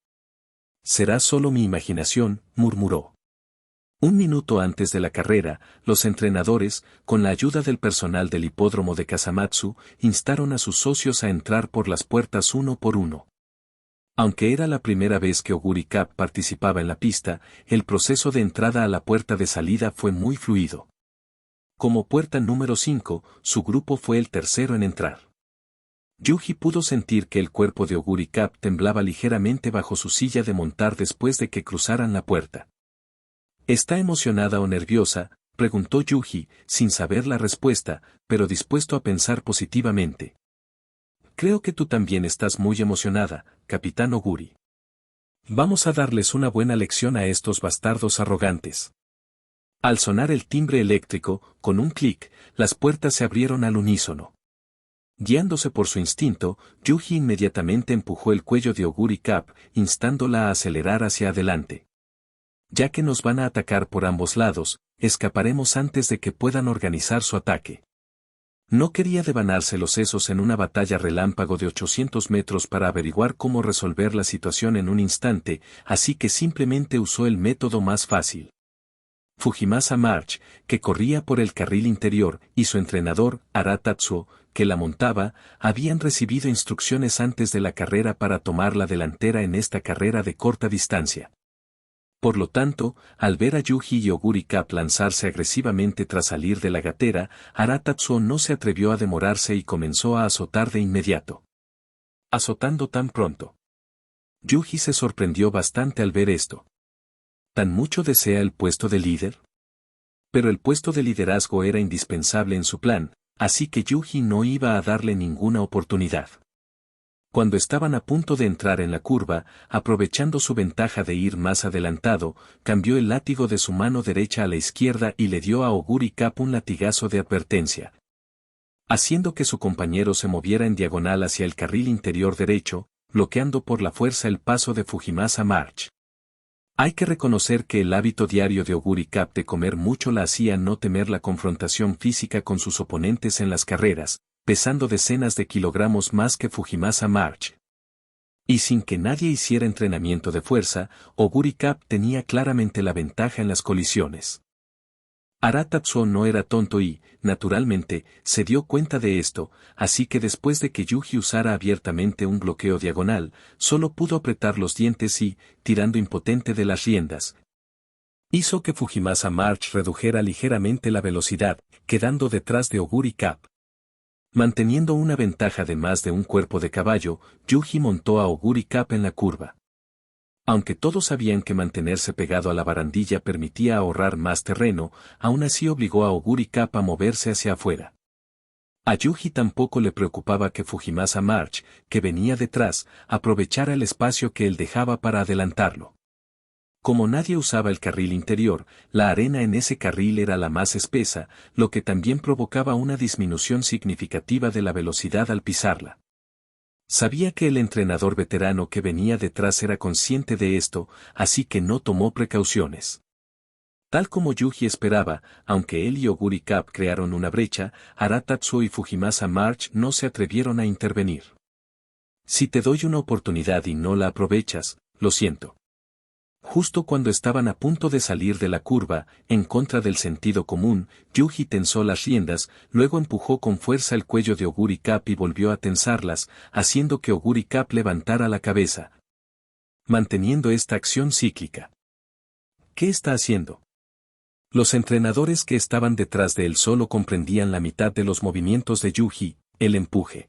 A: Será solo mi imaginación, murmuró. Un minuto antes de la carrera, los entrenadores, con la ayuda del personal del hipódromo de Kasamatsu, instaron a sus socios a entrar por las puertas uno por uno. Aunque era la primera vez que Oguri Cup participaba en la pista, el proceso de entrada a la puerta de salida fue muy fluido. Como puerta número 5, su grupo fue el tercero en entrar. Yuji pudo sentir que el cuerpo de Oguri Cup temblaba ligeramente bajo su silla de montar después de que cruzaran la puerta. ¿Está emocionada o nerviosa?, preguntó Yuji, sin saber la respuesta, pero dispuesto a pensar positivamente. Creo que tú también estás muy emocionada, capitán Oguri. Vamos a darles una buena lección a estos bastardos arrogantes. Al sonar el timbre eléctrico, con un clic, las puertas se abrieron al unísono. Guiándose por su instinto, Yuji inmediatamente empujó el cuello de Oguri Cup, instándola a acelerar hacia adelante. Ya que nos van a atacar por ambos lados, escaparemos antes de que puedan organizar su ataque. No quería devanarse los sesos en una batalla relámpago de 800 metros para averiguar cómo resolver la situación en un instante, así que simplemente usó el método más fácil. Fujimasa March, que corría por el carril interior, y su entrenador, Ara Tatsuo, que la montaba, habían recibido instrucciones antes de la carrera para tomar la delantera en esta carrera de corta distancia. Por lo tanto, al ver a Yuji y Oguri Cup lanzarse agresivamente tras salir de la gatera, Ara Tatsuo no se atrevió a demorarse y comenzó a azotar de inmediato. ¿Azotando tan pronto? Yuji se sorprendió bastante al ver esto. ¿Tan mucho desea el puesto de líder? Pero el puesto de liderazgo era indispensable en su plan, Así que Yuji no iba a darle ninguna oportunidad. Cuando estaban a punto de entrar en la curva, aprovechando su ventaja de ir más adelantado, cambió el látigo de su mano derecha a la izquierda y le dio a Oguri Cap un latigazo de advertencia, haciendo que su compañero se moviera en diagonal hacia el carril interior derecho, bloqueando por la fuerza el paso de Fujimasa March. Hay que reconocer que el hábito diario de Oguri Cap de comer mucho la hacía no temer la confrontación física con sus oponentes en las carreras, pesando decenas de kilogramos más que Fujimasa March. Y sin que nadie hiciera entrenamiento de fuerza, Oguri Cap tenía claramente la ventaja en las colisiones. Ara Tatsuo no era tonto y, naturalmente, se dio cuenta de esto, así que después de que Yuji usara abiertamente un bloqueo diagonal, solo pudo apretar los dientes y, tirando impotente de las riendas, hizo que Fujimasa March redujera ligeramente la velocidad, quedando detrás de Oguri Cap. Manteniendo una ventaja de más de un cuerpo de caballo, Yuji montó a Oguri Cap en la curva. Aunque todos sabían que mantenerse pegado a la barandilla permitía ahorrar más terreno, aún así obligó a Oguri Cap a moverse hacia afuera. A Yuji tampoco le preocupaba que Fujimasa March, que venía detrás, aprovechara el espacio que él dejaba para adelantarlo. Como nadie usaba el carril interior, la arena en ese carril era la más espesa, lo que también provocaba una disminución significativa de la velocidad al pisarla. Sabía que el entrenador veterano que venía detrás era consciente de esto, así que no tomó precauciones. Tal como Yuji esperaba, aunque él y Oguri Cap crearon una brecha, Ara Tatsuo y Fujimasa March no se atrevieron a intervenir. Si te doy una oportunidad y no la aprovechas, lo siento. Justo cuando estaban a punto de salir de la curva, en contra del sentido común, Yuji tensó las riendas, luego empujó con fuerza el cuello de Oguri Cap y volvió a tensarlas, haciendo que Oguri Cap levantara la cabeza, manteniendo esta acción cíclica. ¿Qué está haciendo? Los entrenadores que estaban detrás de él solo comprendían la mitad de los movimientos de Yuji, el empuje.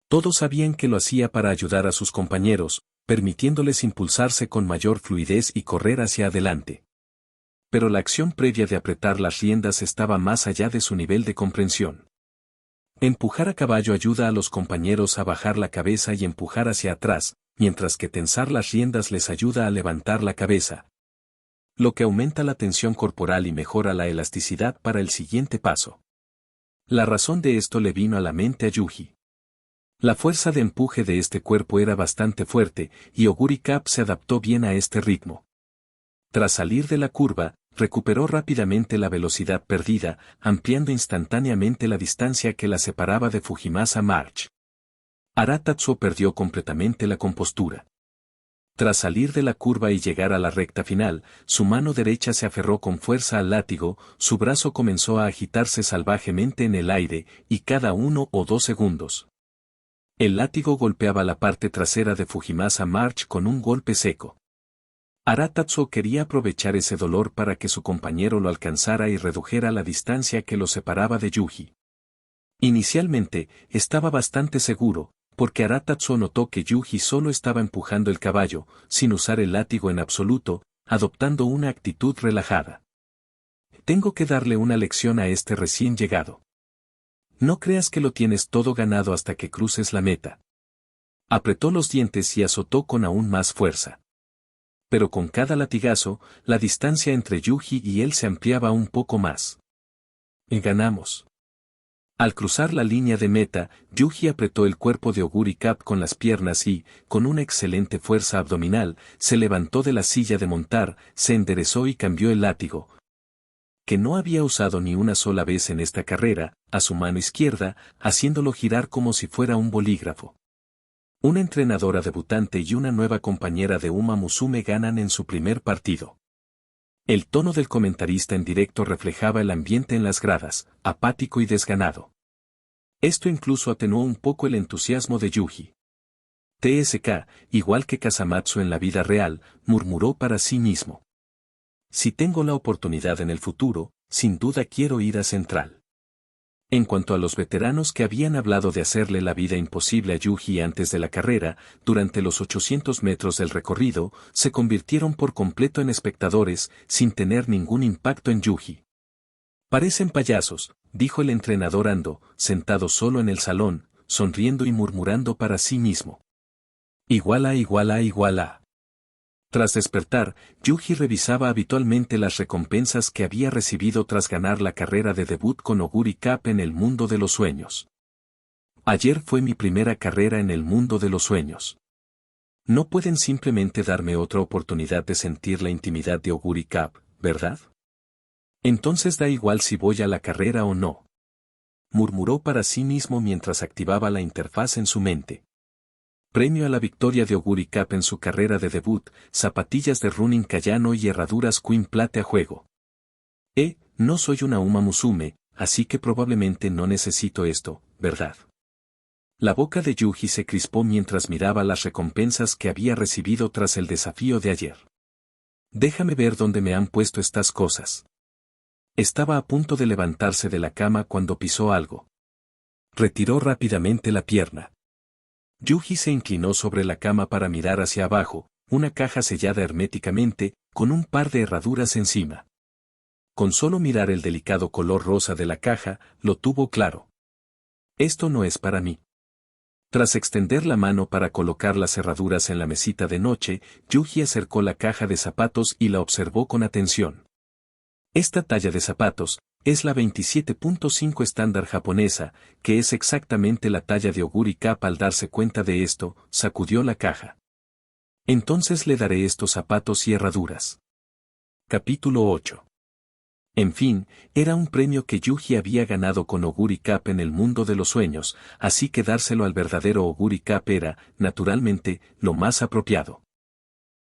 A: Todos sabían que lo hacía para ayudar a sus compañeros, permitiéndoles impulsarse con mayor fluidez y correr hacia adelante. Pero la acción previa de apretar las riendas estaba más allá de su nivel de comprensión. Empujar a caballo ayuda a los compañeros a bajar la cabeza y empujar hacia atrás, mientras que tensar las riendas les ayuda a levantar la cabeza, lo que aumenta la tensión corporal y mejora la elasticidad para el siguiente paso. La razón de esto le vino a la mente a Yuji. La fuerza de empuje de este cuerpo era bastante fuerte, y Oguri Cap se adaptó bien a este ritmo. Tras salir de la curva, recuperó rápidamente la velocidad perdida, ampliando instantáneamente la distancia que la separaba de Fujimasa March. Ara Tatsuo perdió completamente la compostura. Tras salir de la curva y llegar a la recta final, su mano derecha se aferró con fuerza al látigo, su brazo comenzó a agitarse salvajemente en el aire, y cada 1 o 2 segundos, el látigo golpeaba la parte trasera de Fujimasa March con un golpe seco. Ara Tatsuo quería aprovechar ese dolor para que su compañero lo alcanzara y redujera la distancia que lo separaba de Yuji. Inicialmente, estaba bastante seguro, porque Ara Tatsuo notó que Yuji solo estaba empujando el caballo, sin usar el látigo en absoluto, adoptando una actitud relajada. Tengo que darle una lección a este recién llegado. No creas que lo tienes todo ganado hasta que cruces la meta. Apretó los dientes y azotó con aún más fuerza. Pero con cada latigazo, la distancia entre Yuji y él se ampliaba un poco más. Y ganamos. Al cruzar la línea de meta, Yuji apretó el cuerpo de Oguri Cap con las piernas y, con una excelente fuerza abdominal, se levantó de la silla de montar, se enderezó y cambió el látigo, que no había usado ni una sola vez en esta carrera, a su mano izquierda, haciéndolo girar como si fuera un bolígrafo. Una entrenadora debutante y una nueva compañera de Uma Musume ganan en su primer partido. El tono del comentarista en directo reflejaba el ambiente en las gradas, apático y desganado. Esto incluso atenuó un poco el entusiasmo de Yuji. TSK, igual que Kasamatsu en la vida real, murmuró para sí mismo. Si tengo la oportunidad en el futuro, sin duda quiero ir a Central. En cuanto a los veteranos que habían hablado de hacerle la vida imposible a Yuji antes de la carrera, durante los 800 metros del recorrido, se convirtieron por completo en espectadores, sin tener ningún impacto en Yuji. Parecen payasos, dijo el entrenador Ando, sentado solo en el salón, sonriendo y murmurando para sí mismo. Igual a igual a igual a. Tras despertar, Yuji revisaba habitualmente las recompensas que había recibido tras ganar la carrera de debut con Oguri Cup en el mundo de los sueños. Ayer fue mi primera carrera en el mundo de los sueños. No pueden simplemente darme otra oportunidad de sentir la intimidad de Oguri Cup, ¿verdad? Entonces da igual si voy a la carrera o no. Murmuró para sí mismo mientras activaba la interfaz en su mente. Premio a la victoria de Oguri Cup en su carrera de debut, zapatillas de Runin Kayano y herraduras Queen Plate a juego. No soy una Uma Musume, así que probablemente no necesito esto, ¿verdad? La boca de Yuji se crispó mientras miraba las recompensas que había recibido tras el desafío de ayer. Déjame ver dónde me han puesto estas cosas. Estaba a punto de levantarse de la cama cuando pisó algo. Retiró rápidamente la pierna. Yuji se inclinó sobre la cama para mirar hacia abajo, una caja sellada herméticamente, con un par de herraduras encima. Con solo mirar el delicado color rosa de la caja, lo tuvo claro. Esto no es para mí. Tras extender la mano para colocar las herraduras en la mesita de noche, Yuji acercó la caja de zapatos y la observó con atención. Esta talla de zapatos es la 27.5 estándar japonesa, que es exactamente la talla de Oguri Cup. Al darse cuenta de esto, sacudió la caja. Entonces le daré estos zapatos y herraduras. Capítulo 8. En fin, era un premio que Yuji había ganado con Oguri Cup en el mundo de los sueños, así que dárselo al verdadero Oguri Cup era, naturalmente, lo más apropiado.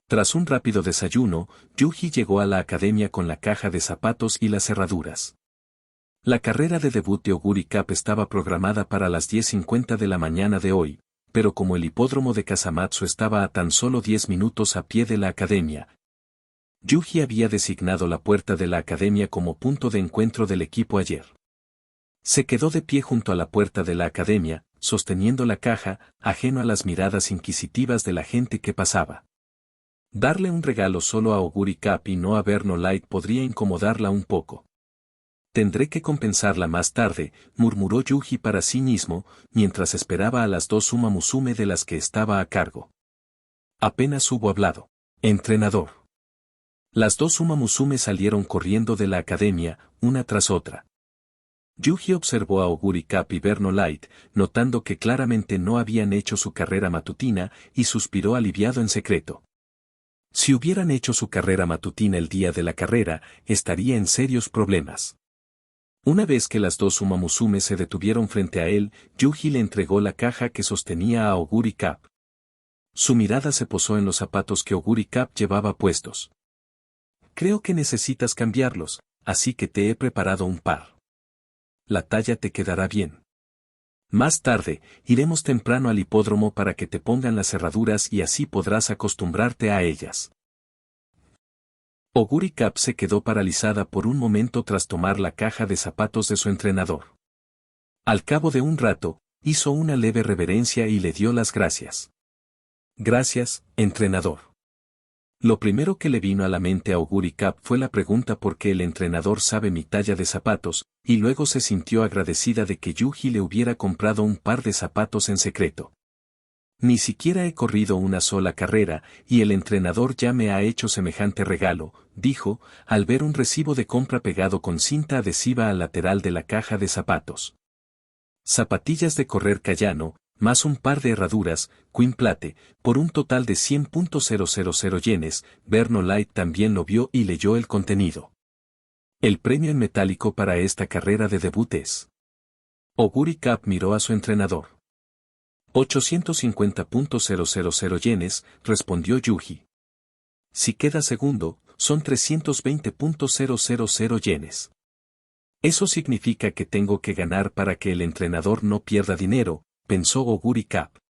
A: Tras un rápido desayuno, Yuji llegó a la academia con la caja de zapatos y las herraduras. La carrera de debut de Oguri Cup estaba programada para las 10:50 de la mañana de hoy, pero como el hipódromo de Kasamatsu estaba a tan solo 10 minutos a pie de la academia, Yuji había designado la puerta de la academia como punto de encuentro del equipo ayer. Se quedó de pie junto a la puerta de la academia, sosteniendo la caja, ajeno a las miradas inquisitivas de la gente que pasaba. Darle un regalo solo a Oguri Cup y no a Verno Light podría incomodarla un poco. Tendré que compensarla más tarde, murmuró Yuji para sí mismo, mientras esperaba a las dos Uma Musume de las que estaba a cargo. Apenas hubo hablado. Entrenador. Las dos Uma Musume salieron corriendo de la academia, una tras otra. Yuji observó a Oguri Cup y Verno Light, notando que claramente no habían hecho su carrera matutina, y suspiró aliviado en secreto. Si hubieran hecho su carrera matutina el día de la carrera, estaría en serios problemas. Una vez que las dos Uma Musume se detuvieron frente a él, Yuji le entregó la caja que sostenía a Oguri Cup. Su mirada se posó en los zapatos que Oguri Cup llevaba puestos. Creo que necesitas cambiarlos, así que te he preparado un par. La talla te quedará bien. Más tarde, iremos temprano al hipódromo para que te pongan las cerraduras y así podrás acostumbrarte a ellas. Oguri Cup se quedó paralizada por un momento tras tomar la caja de zapatos de su entrenador. Al cabo de un rato, hizo una leve reverencia y le dio las gracias. Gracias, entrenador. Lo primero que le vino a la mente a Oguri Cup fue la pregunta por qué el entrenador sabe mi talla de zapatos, y luego se sintió agradecida de que Yuji le hubiera comprado un par de zapatos en secreto. Ni siquiera he corrido una sola carrera, y el entrenador ya me ha hecho semejante regalo, dijo, al ver un recibo de compra pegado con cinta adhesiva al lateral de la caja de zapatos. Zapatillas de correr Kayano, más un par de herraduras, Queen Plate, por un total de 100.000 yenes. Verno Light también lo vio y leyó el contenido. El premio en metálico para esta carrera de debut es. Oguri Cup miró a su entrenador. 850.000 yenes, respondió Yuji. Si queda segundo, son 320.000 yenes. Eso significa que tengo que ganar para que el entrenador no pierda dinero, pensó Oguri Cup.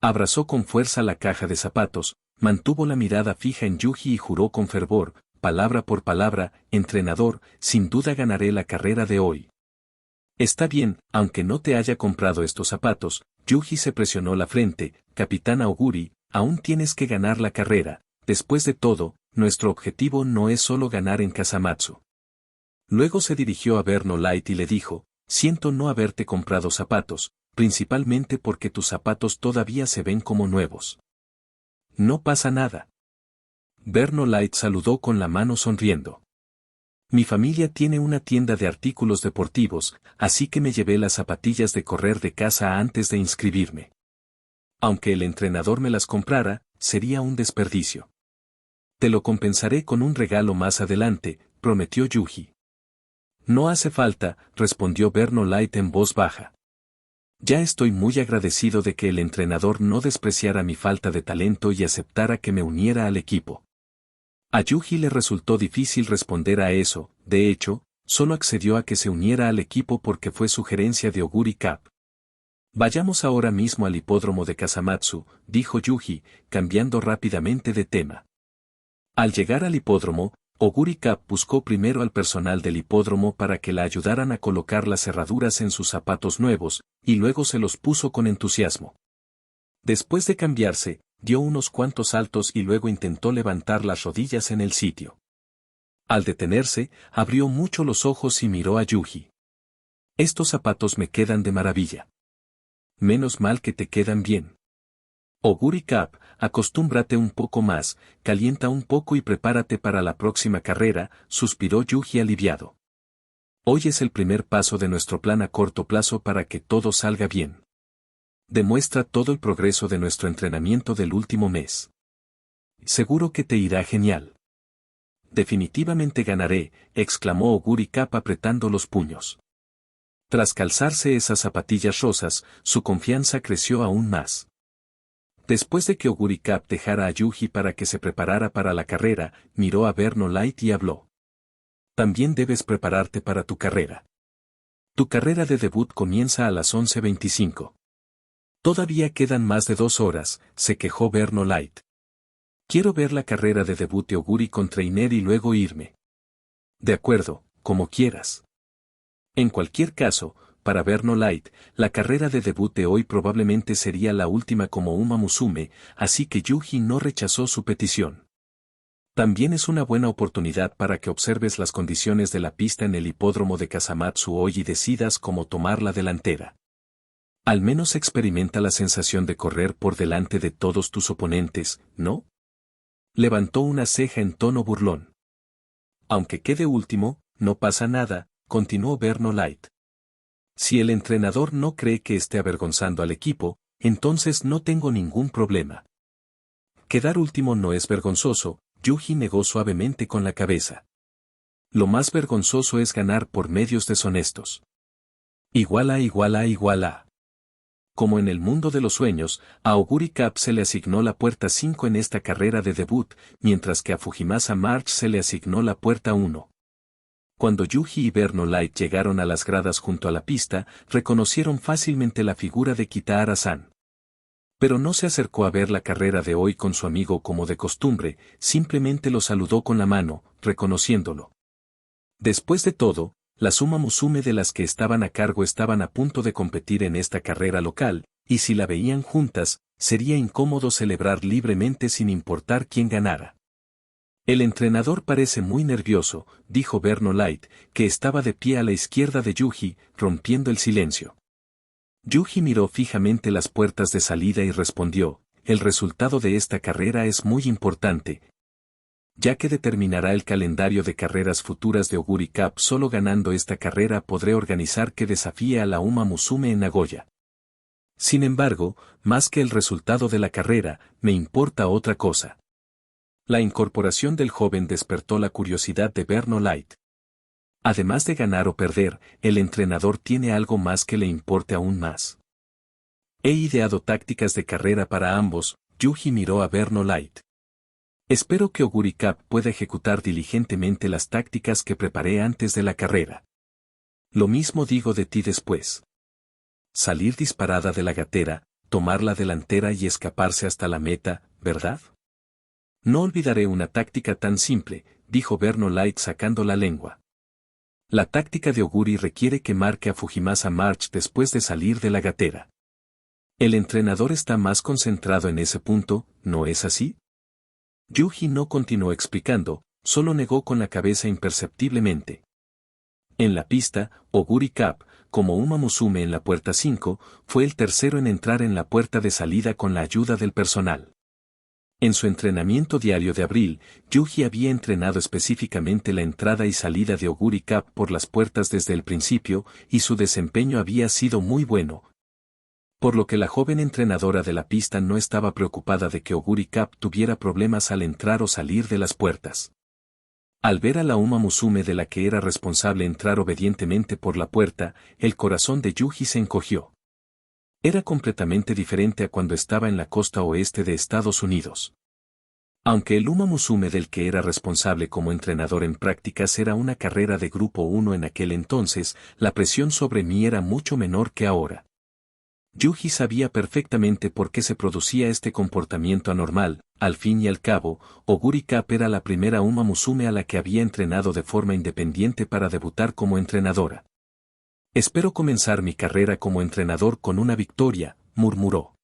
A: Abrazó con fuerza la caja de zapatos, mantuvo la mirada fija en Yuji y juró con fervor, palabra por palabra, entrenador, sin duda ganaré la carrera de hoy. Está bien, aunque no te haya comprado estos zapatos. Yuji se presionó la frente, capitana Oguri, aún tienes que ganar la carrera. Después de todo, nuestro objetivo no es solo ganar en Kasamatsu. Luego se dirigió a Berno Light y le dijo, siento no haberte comprado zapatos, principalmente porque tus zapatos todavía se ven como nuevos. No pasa nada. Berno Light saludó con la mano sonriendo. Mi familia tiene una tienda de artículos deportivos, así que me llevé las zapatillas de correr de casa antes de inscribirme. Aunque el entrenador me las comprara, sería un desperdicio. Te lo compensaré con un regalo más adelante, prometió Yuji. No hace falta, respondió Berno Light en voz baja. Ya estoy muy agradecido de que el entrenador no despreciara mi falta de talento y aceptara que me uniera al equipo. A Yuji le resultó difícil responder a eso, de hecho, solo accedió a que se uniera al equipo porque fue sugerencia de Oguri Cap. Vayamos ahora mismo al hipódromo de Kasamatsu, dijo Yuji, cambiando rápidamente de tema. Al llegar al hipódromo, Oguri Cap buscó primero al personal del hipódromo para que la ayudaran a colocar las cerraduras en sus zapatos nuevos, y luego se los puso con entusiasmo. Después de cambiarse, dio unos cuantos saltos y luego intentó levantar las rodillas en el sitio. Al detenerse, abrió mucho los ojos y miró a Yuji. Estos zapatos me quedan de maravilla. Menos mal que te quedan bien. Oguri Cap, acostúmbrate un poco más, calienta un poco y prepárate para la próxima carrera, suspiró Yuji aliviado. Hoy es el primer paso de nuestro plan a corto plazo para que todo salga bien. Demuestra todo el progreso de nuestro entrenamiento del último mes. Seguro que te irá genial. Definitivamente ganaré, exclamó Oguri Cap apretando los puños. Tras calzarse esas zapatillas rosas, su confianza creció aún más. Después de que Oguri Cap dejara a Yuji para que se preparara para la carrera, miró a Berno Light y habló. También debes prepararte para tu carrera. Tu carrera de debut comienza a las 11:25. Todavía quedan más de 2 horas, se quejó Berno Light. Quiero ver la carrera de debut de Oguri con Trainer y luego irme. De acuerdo, como quieras. En cualquier caso, para Berno Light, la carrera de debut de hoy probablemente sería la última como Uma Musume, así que Yuji no rechazó su petición. También es una buena oportunidad para que observes las condiciones de la pista en el hipódromo de Kasamatsu hoy y decidas cómo tomar la delantera. Al menos experimenta la sensación de correr por delante de todos tus oponentes, ¿no? Levantó una ceja en tono burlón. Aunque quede último, no pasa nada, continuó Berno Light. Si el entrenador no cree que esté avergonzando al equipo, entonces no tengo ningún problema. Quedar último no es vergonzoso, Yuji negó suavemente con la cabeza. Lo más vergonzoso es ganar por medios deshonestos. Igual a. Como en el mundo de los sueños, a Oguri Cap se le asignó la puerta 5 en esta carrera de debut, mientras que a Fujimasa March se le asignó la puerta 1. Cuando Yuji y Berno Light llegaron a las gradas junto a la pista, reconocieron fácilmente la figura de Kitahara-san. Pero no se acercó a ver la carrera de hoy con su amigo como de costumbre, simplemente lo saludó con la mano, reconociéndolo. Después de todo, las Uma Musume de las que estaban a cargo estaban a punto de competir en esta carrera local, y si la veían juntas, sería incómodo celebrar libremente sin importar quién ganara. El entrenador parece muy nervioso, dijo Berno Light, que estaba de pie a la izquierda de Yuji, rompiendo el silencio. Yuji miró fijamente las puertas de salida y respondió, el resultado de esta carrera es muy importante, ya que determinará el calendario de carreras futuras de Oguri Cap. Solo ganando esta carrera podré organizar que desafíe a la Uma Musume en Nagoya. Sin embargo, más que el resultado de la carrera, me importa otra cosa. La incorporación del joven despertó la curiosidad de Berno Light. Además de ganar o perder, el entrenador tiene algo más que le importe aún más. He ideado tácticas de carrera para ambos, Yuji miró a Berno Light. Espero que Oguri Cap pueda ejecutar diligentemente las tácticas que preparé antes de la carrera. Lo mismo digo de ti después. Salir disparada de la gatera, tomar la delantera y escaparse hasta la meta, ¿verdad? No olvidaré una táctica tan simple, dijo Berno Light sacando la lengua. La táctica de Oguri requiere que marque a Fujimasa March después de salir de la gatera. El entrenador está más concentrado en ese punto, ¿no es así? Yuji no continuó explicando, solo negó con la cabeza imperceptiblemente. En la pista, Oguri Cup, como Uma Musume en la puerta 5, fue el tercero en entrar en la puerta de salida con la ayuda del personal. En su entrenamiento diario de abril, Yuji había entrenado específicamente la entrada y salida de Oguri Cup por las puertas desde el principio, y su desempeño había sido muy bueno. Por lo que la joven entrenadora de la pista no estaba preocupada de que Oguri Cup tuviera problemas al entrar o salir de las puertas. Al ver a la Uma Musume de la que era responsable entrar obedientemente por la puerta, el corazón de Yuji se encogió. Era completamente diferente a cuando estaba en la costa oeste de Estados Unidos. Aunque el Uma Musume del que era responsable como entrenador en prácticas era una carrera de grupo 1 en aquel entonces, la presión sobre mí era mucho menor que ahora. Yuji sabía perfectamente por qué se producía este comportamiento anormal. Al fin y al cabo, Oguri Cup era la primera Uma Musume a la que había entrenado de forma independiente para debutar como entrenadora. Espero comenzar mi carrera como entrenador con una victoria, murmuró.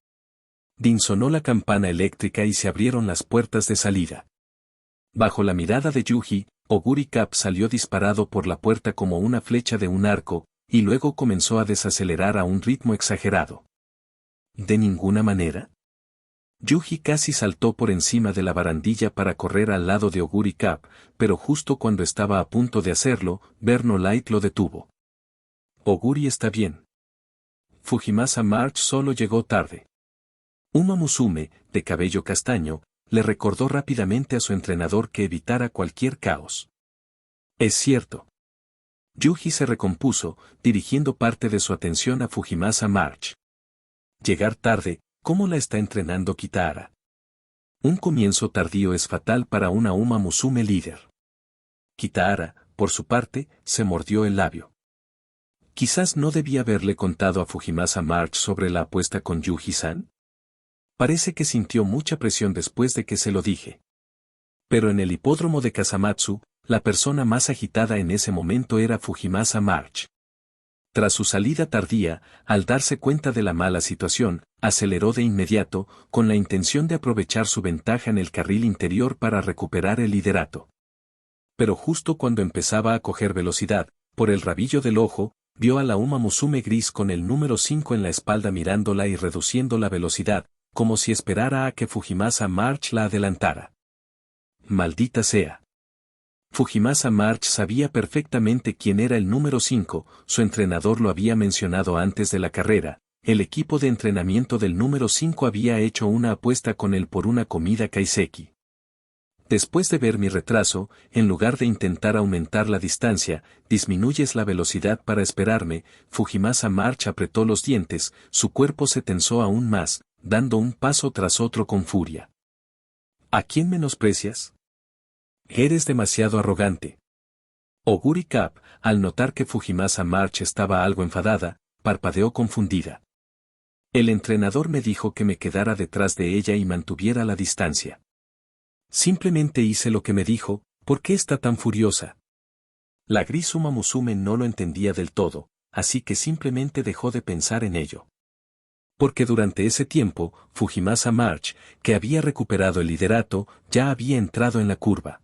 A: Din sonó la campana eléctrica y se abrieron las puertas de salida. Bajo la mirada de Yuji, Oguri Cup salió disparado por la puerta como una flecha de un arco, y luego comenzó a desacelerar a un ritmo exagerado. ¿De ninguna manera? Yuji casi saltó por encima de la barandilla para correr al lado de Oguri Cup, pero justo cuando estaba a punto de hacerlo, Berno Light lo detuvo. Oguri está bien. Fujimasa March solo llegó tarde. Uma Musume, de cabello castaño, le recordó rápidamente a su entrenador que evitara cualquier caos. Es cierto. Yuji se recompuso, dirigiendo parte de su atención a Fujimasa March. Llegar tarde, ¿cómo la está entrenando Kitahara? Un comienzo tardío es fatal para una Uma Musume líder. Kitahara, por su parte, se mordió el labio. Quizás no debía haberle contado a Fujimasa March sobre la apuesta con Yuji-san. Parece que sintió mucha presión después de que se lo dije. Pero en el hipódromo de Kasamatsu, la persona más agitada en ese momento era Fujimasa March. Tras su salida tardía, al darse cuenta de la mala situación, aceleró de inmediato, con la intención de aprovechar su ventaja en el carril interior para recuperar el liderato. Pero justo cuando empezaba a coger velocidad, por el rabillo del ojo, vio a la Uma Musume gris con el número 5 en la espalda mirándola y reduciendo la velocidad, como si esperara a que Fujimasa March la adelantara. Maldita sea. Fujimasa March sabía perfectamente quién era el número 5, su entrenador lo había mencionado antes de la carrera, el equipo de entrenamiento del número 5 había hecho una apuesta con él por una comida kaiseki. Después de ver mi retraso, en lugar de intentar aumentar la distancia, disminuyes la velocidad para esperarme. Fujimasa March apretó los dientes, su cuerpo se tensó aún más, dando un paso tras otro con furia. ¿A quién menosprecias? Eres demasiado arrogante. Oguri Cup, al notar que Fujimasa March estaba algo enfadada, parpadeó confundida. El entrenador me dijo que me quedara detrás de ella y mantuviera la distancia. Simplemente hice lo que me dijo. ¿Por qué está tan furiosa? La gris Uma Musume no lo entendía del todo, así que simplemente dejó de pensar en ello. Porque durante ese tiempo, Fujimasa March, que había recuperado el liderato, ya había entrado en la curva.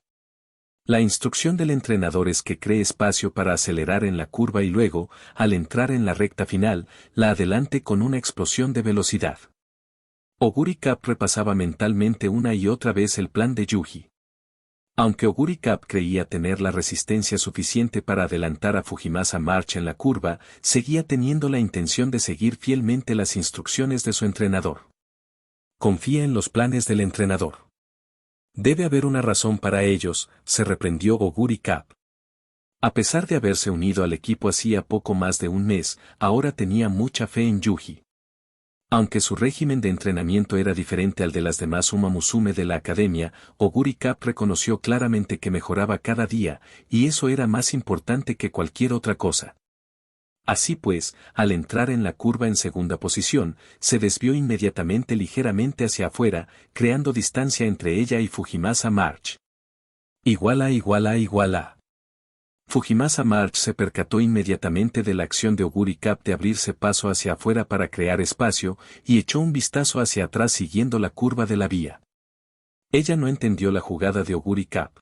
A: La instrucción del entrenador es que cree espacio para acelerar en la curva y luego, al entrar en la recta final, la adelante con una explosión de velocidad. Oguri Cup repasaba mentalmente una y otra vez el plan de Yuji. Aunque Oguri Cup creía tener la resistencia suficiente para adelantar a Fujimasa March en la curva, seguía teniendo la intención de seguir fielmente las instrucciones de su entrenador. Confía en los planes del entrenador. Debe haber una razón para ellos, se reprendió Oguri Cup. A pesar de haberse unido al equipo hacía poco más de un mes, ahora tenía mucha fe en Yuji. Aunque su régimen de entrenamiento era diferente al de las demás Uma Musume de la academia, Oguri Cup reconoció claramente que mejoraba cada día, y eso era más importante que cualquier otra cosa. Así pues, al entrar en la curva en segunda posición, se desvió inmediatamente ligeramente hacia afuera, creando distancia entre ella y Fujimasa March. Igual a. Fujimasa March se percató inmediatamente de la acción de Oguri Cup de abrirse paso hacia afuera para crear espacio, y echó un vistazo hacia atrás siguiendo la curva de la vía. Ella no entendió la jugada de Oguri Cup.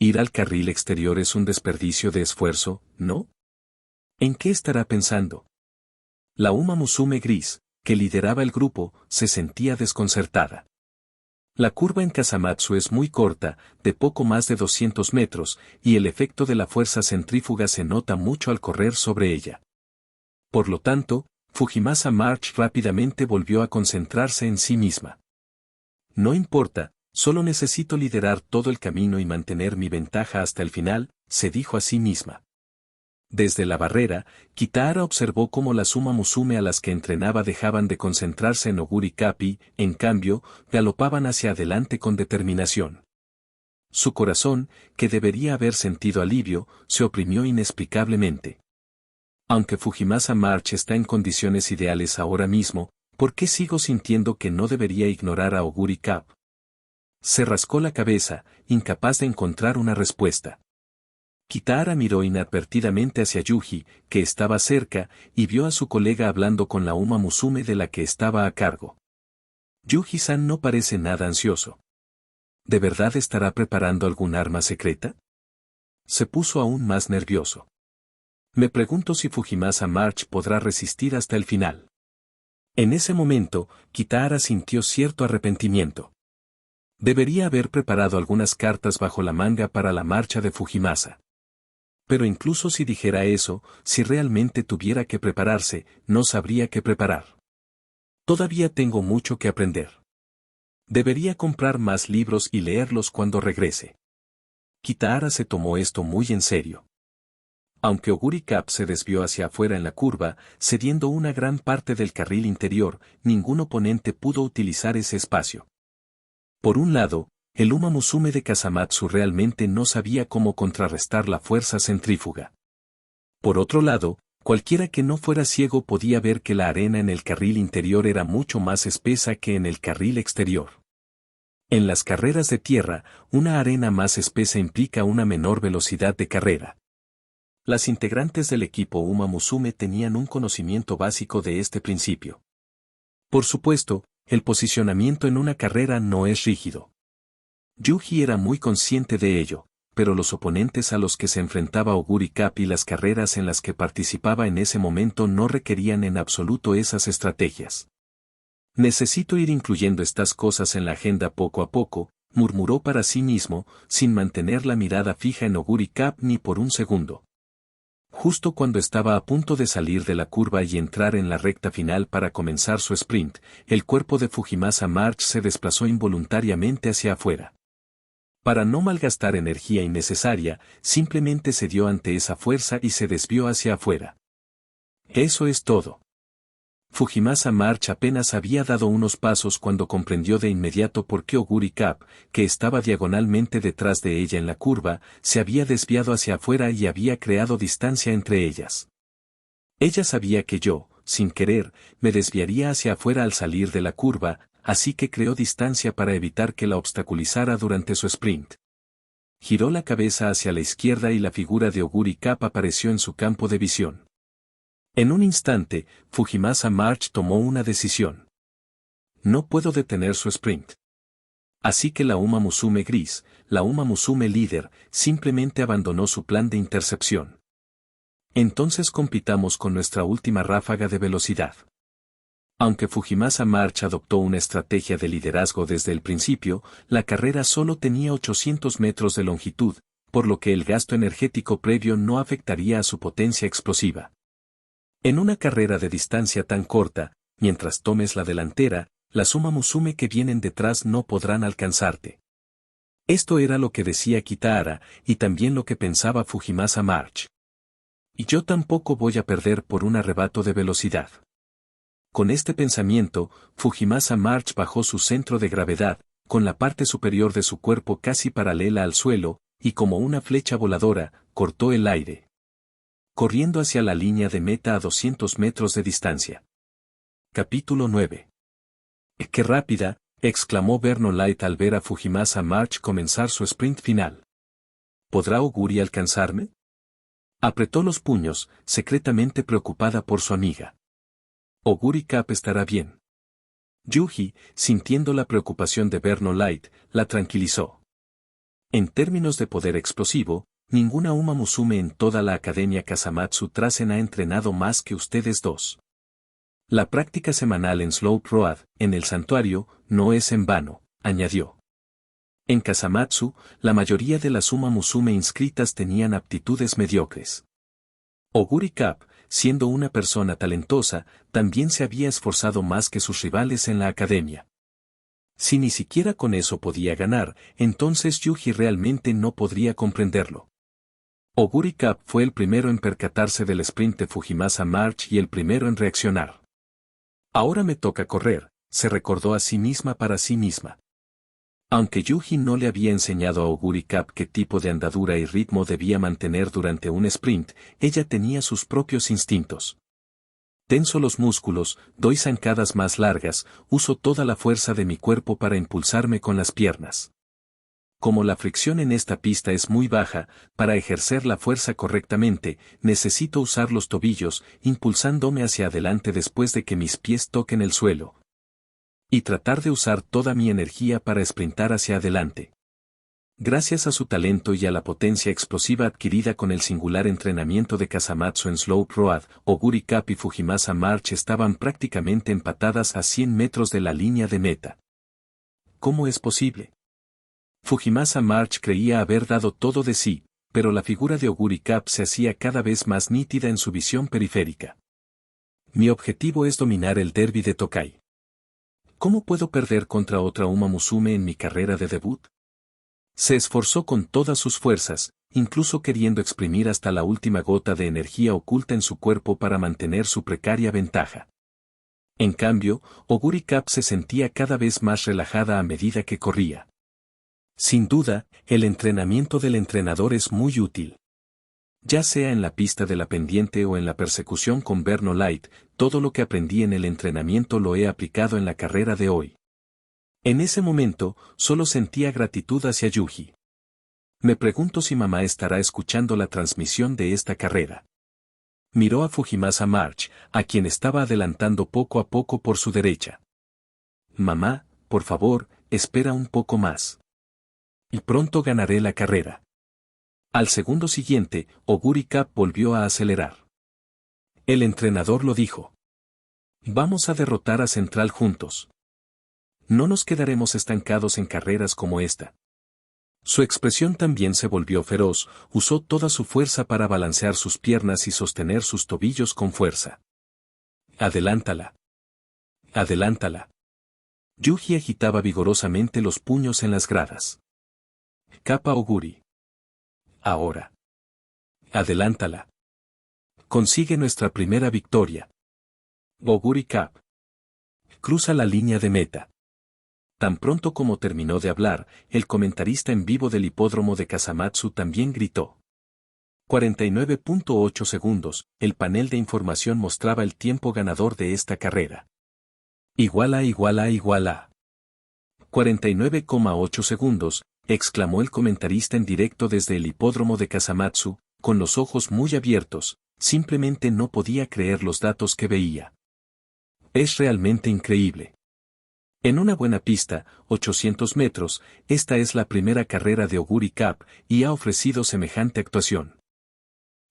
A: Ir al carril exterior es un desperdicio de esfuerzo, ¿no? ¿En qué estará pensando? La Uma Musume gris, que lideraba el grupo, se sentía desconcertada. La curva en Kasamatsu es muy corta, de poco más de 200 metros, y el efecto de la fuerza centrífuga se nota mucho al correr sobre ella. Por lo tanto, Fujimasa March rápidamente volvió a concentrarse en sí misma. No importa, solo necesito liderar todo el camino y mantener mi ventaja hasta el final, se dijo a sí misma. Desde la barrera, Kitahara observó cómo las Uma Musume a las que entrenaba dejaban de concentrarse en Oguri Cup y, en cambio, galopaban hacia adelante con determinación. Su corazón, que debería haber sentido alivio, se oprimió inexplicablemente. Aunque Fujimasa March está en condiciones ideales ahora mismo, ¿por qué sigo sintiendo que no debería ignorar a Oguri Cup? Se rascó la cabeza, incapaz de encontrar una respuesta. Kitahara miró inadvertidamente hacia Yuji, que estaba cerca, y vio a su colega hablando con la Uma Musume de la que estaba a cargo. Yuji-san no parece nada ansioso. ¿De verdad estará preparando algún arma secreta? Se puso aún más nervioso. Me pregunto si Fujimasa March podrá resistir hasta el final. En ese momento, Kitahara sintió cierto arrepentimiento. Debería haber preparado algunas cartas bajo la manga para la marcha de Fujimasa. Pero incluso si dijera eso, si realmente tuviera que prepararse, no sabría qué preparar. Todavía tengo mucho que aprender. Debería comprar más libros y leerlos cuando regrese. Kitahara se tomó esto muy en serio. Aunque Oguri Cup se desvió hacia afuera en la curva, cediendo una gran parte del carril interior, ningún oponente pudo utilizar ese espacio. Por un lado, el Uma Musume de Kasamatsu realmente no sabía cómo contrarrestar la fuerza centrífuga. Por otro lado, cualquiera que no fuera ciego podía ver que la arena en el carril interior era mucho más espesa que en el carril exterior. En las carreras de tierra, una arena más espesa implica una menor velocidad de carrera. Las integrantes del equipo Uma Musume tenían un conocimiento básico de este principio. Por supuesto, el posicionamiento en una carrera no es rígido. Yuji era muy consciente de ello, pero los oponentes a los que se enfrentaba Oguri Cup y las carreras en las que participaba en ese momento no requerían en absoluto esas estrategias. Necesito ir incluyendo estas cosas en la agenda poco a poco, murmuró para sí mismo, sin mantener la mirada fija en Oguri Cup ni por un segundo. Justo cuando estaba a punto de salir de la curva y entrar en la recta final para comenzar su sprint, el cuerpo de Fujimasa March se desplazó involuntariamente hacia afuera. Para no malgastar energía innecesaria, simplemente cedió ante esa fuerza y se desvió hacia afuera. Eso es todo. Fujimasa March apenas había dado unos pasos cuando comprendió de inmediato por qué Oguri Cup, que estaba diagonalmente detrás de ella en la curva, se había desviado hacia afuera y había creado distancia entre ellas. Ella sabía que yo, sin querer, me desviaría hacia afuera al salir de la curva, así que creó distancia para evitar que la obstaculizara durante su sprint. Giró la cabeza hacia la izquierda y la figura de Oguri Cup apareció en su campo de visión. En un instante, Fujimasa March tomó una decisión. No puedo detener su sprint. Así que la Uma Musume gris, la Uma Musume líder, simplemente abandonó su plan de intercepción. Entonces compitamos con nuestra última ráfaga de velocidad. Aunque Fujimasa March adoptó una estrategia de liderazgo desde el principio, la carrera solo tenía 800 metros de longitud, por lo que el gasto energético previo no afectaría a su potencia explosiva. En una carrera de distancia tan corta, mientras tomes la delantera, las Uma Musume que vienen detrás no podrán alcanzarte. Esto era lo que decía Kitahara, y también lo que pensaba Fujimasa March. Y yo tampoco voy a perder por un arrebato de velocidad. Con este pensamiento, Fujimasa March bajó su centro de gravedad, con la parte superior de su cuerpo casi paralela al suelo, y como una flecha voladora, cortó el aire, corriendo hacia la línea de meta a 200 metros de distancia. Capítulo 9. ¡Qué rápida!, exclamó Vernon Light al ver a Fujimasa March comenzar su sprint final. ¿Podrá Oguri alcanzarme? Apretó los puños, secretamente preocupada por su amiga. Oguri Cup estará bien. Yuji, sintiendo la preocupación de Vernon Light, la tranquilizó. En términos de poder explosivo, ninguna Uma Musume en toda la Academia Kasamatsu Trasen ha entrenado más que ustedes dos. La práctica semanal en Slope Road, en el santuario, no es en vano, añadió. En Kasamatsu, la mayoría de las Uma Musume inscritas tenían aptitudes mediocres. Oguri Cap, siendo una persona talentosa, también se había esforzado más que sus rivales en la academia. Si ni siquiera con eso podía ganar, entonces Yuji realmente no podría comprenderlo. Oguri Cap fue el primero en percatarse del sprint de Fujimasa March y el primero en reaccionar. Ahora me toca correr, se recordó a sí misma para sí misma. Aunque Yuji no le había enseñado a Oguri Cap qué tipo de andadura y ritmo debía mantener durante un sprint, ella tenía sus propios instintos. Tenso los músculos, doy zancadas más largas, uso toda la fuerza de mi cuerpo para impulsarme con las piernas. Como la fricción en esta pista es muy baja, para ejercer la fuerza correctamente, necesito usar los tobillos, impulsándome hacia adelante después de que mis pies toquen el suelo. Y tratar de usar toda mi energía para sprintar hacia adelante. Gracias a su talento y a la potencia explosiva adquirida con el singular entrenamiento de Kasamatsu en Slope Road, Oguri Cap y Fujimasa March estaban prácticamente empatadas a 100 metros de la línea de meta. ¿Cómo es posible? Fujimasa March creía haber dado todo de sí, pero la figura de Oguri Cap se hacía cada vez más nítida en su visión periférica. Mi objetivo es dominar el derbi de Tokai. ¿Cómo puedo perder contra otra Uma Musume en mi carrera de debut? Se esforzó con todas sus fuerzas, incluso queriendo exprimir hasta la última gota de energía oculta en su cuerpo para mantener su precaria ventaja. En cambio, Oguri Cap se sentía cada vez más relajada a medida que corría. Sin duda, el entrenamiento del entrenador es muy útil. Ya sea en la pista de la pendiente o en la persecución con Berno Light, todo lo que aprendí en el entrenamiento lo he aplicado en la carrera de hoy. En ese momento, solo sentía gratitud hacia Yuji. Me pregunto si mamá estará escuchando la transmisión de esta carrera. Miró a Fujimasa March, a quien estaba adelantando poco a poco por su derecha. Mamá, por favor, espera un poco más. Y pronto ganaré la carrera. Al segundo siguiente, Oguri Cap volvió a acelerar. El entrenador lo dijo. Vamos a derrotar a Central juntos. No nos quedaremos estancados en carreras como esta. Su expresión también se volvió feroz, usó toda su fuerza para balancear sus piernas y sostener sus tobillos con fuerza. Adelántala. Adelántala. Yuji agitaba vigorosamente los puños en las gradas. Kappa Oguri. Ahora. Adelántala. Consigue nuestra primera victoria. Oguri Cap. Cruza la línea de meta. Tan pronto como terminó de hablar, el comentarista en vivo del hipódromo de Kasamatsu también gritó. 49.8 segundos, el panel de información mostraba el tiempo ganador de esta carrera. Igual a. 49,8 segundos, exclamó el comentarista en directo desde el hipódromo de Kasamatsu, con los ojos muy abiertos, simplemente no podía creer los datos que veía. Es realmente increíble. En una buena pista, 800 metros, esta es la primera carrera de Oguri Cap, y ha ofrecido semejante actuación.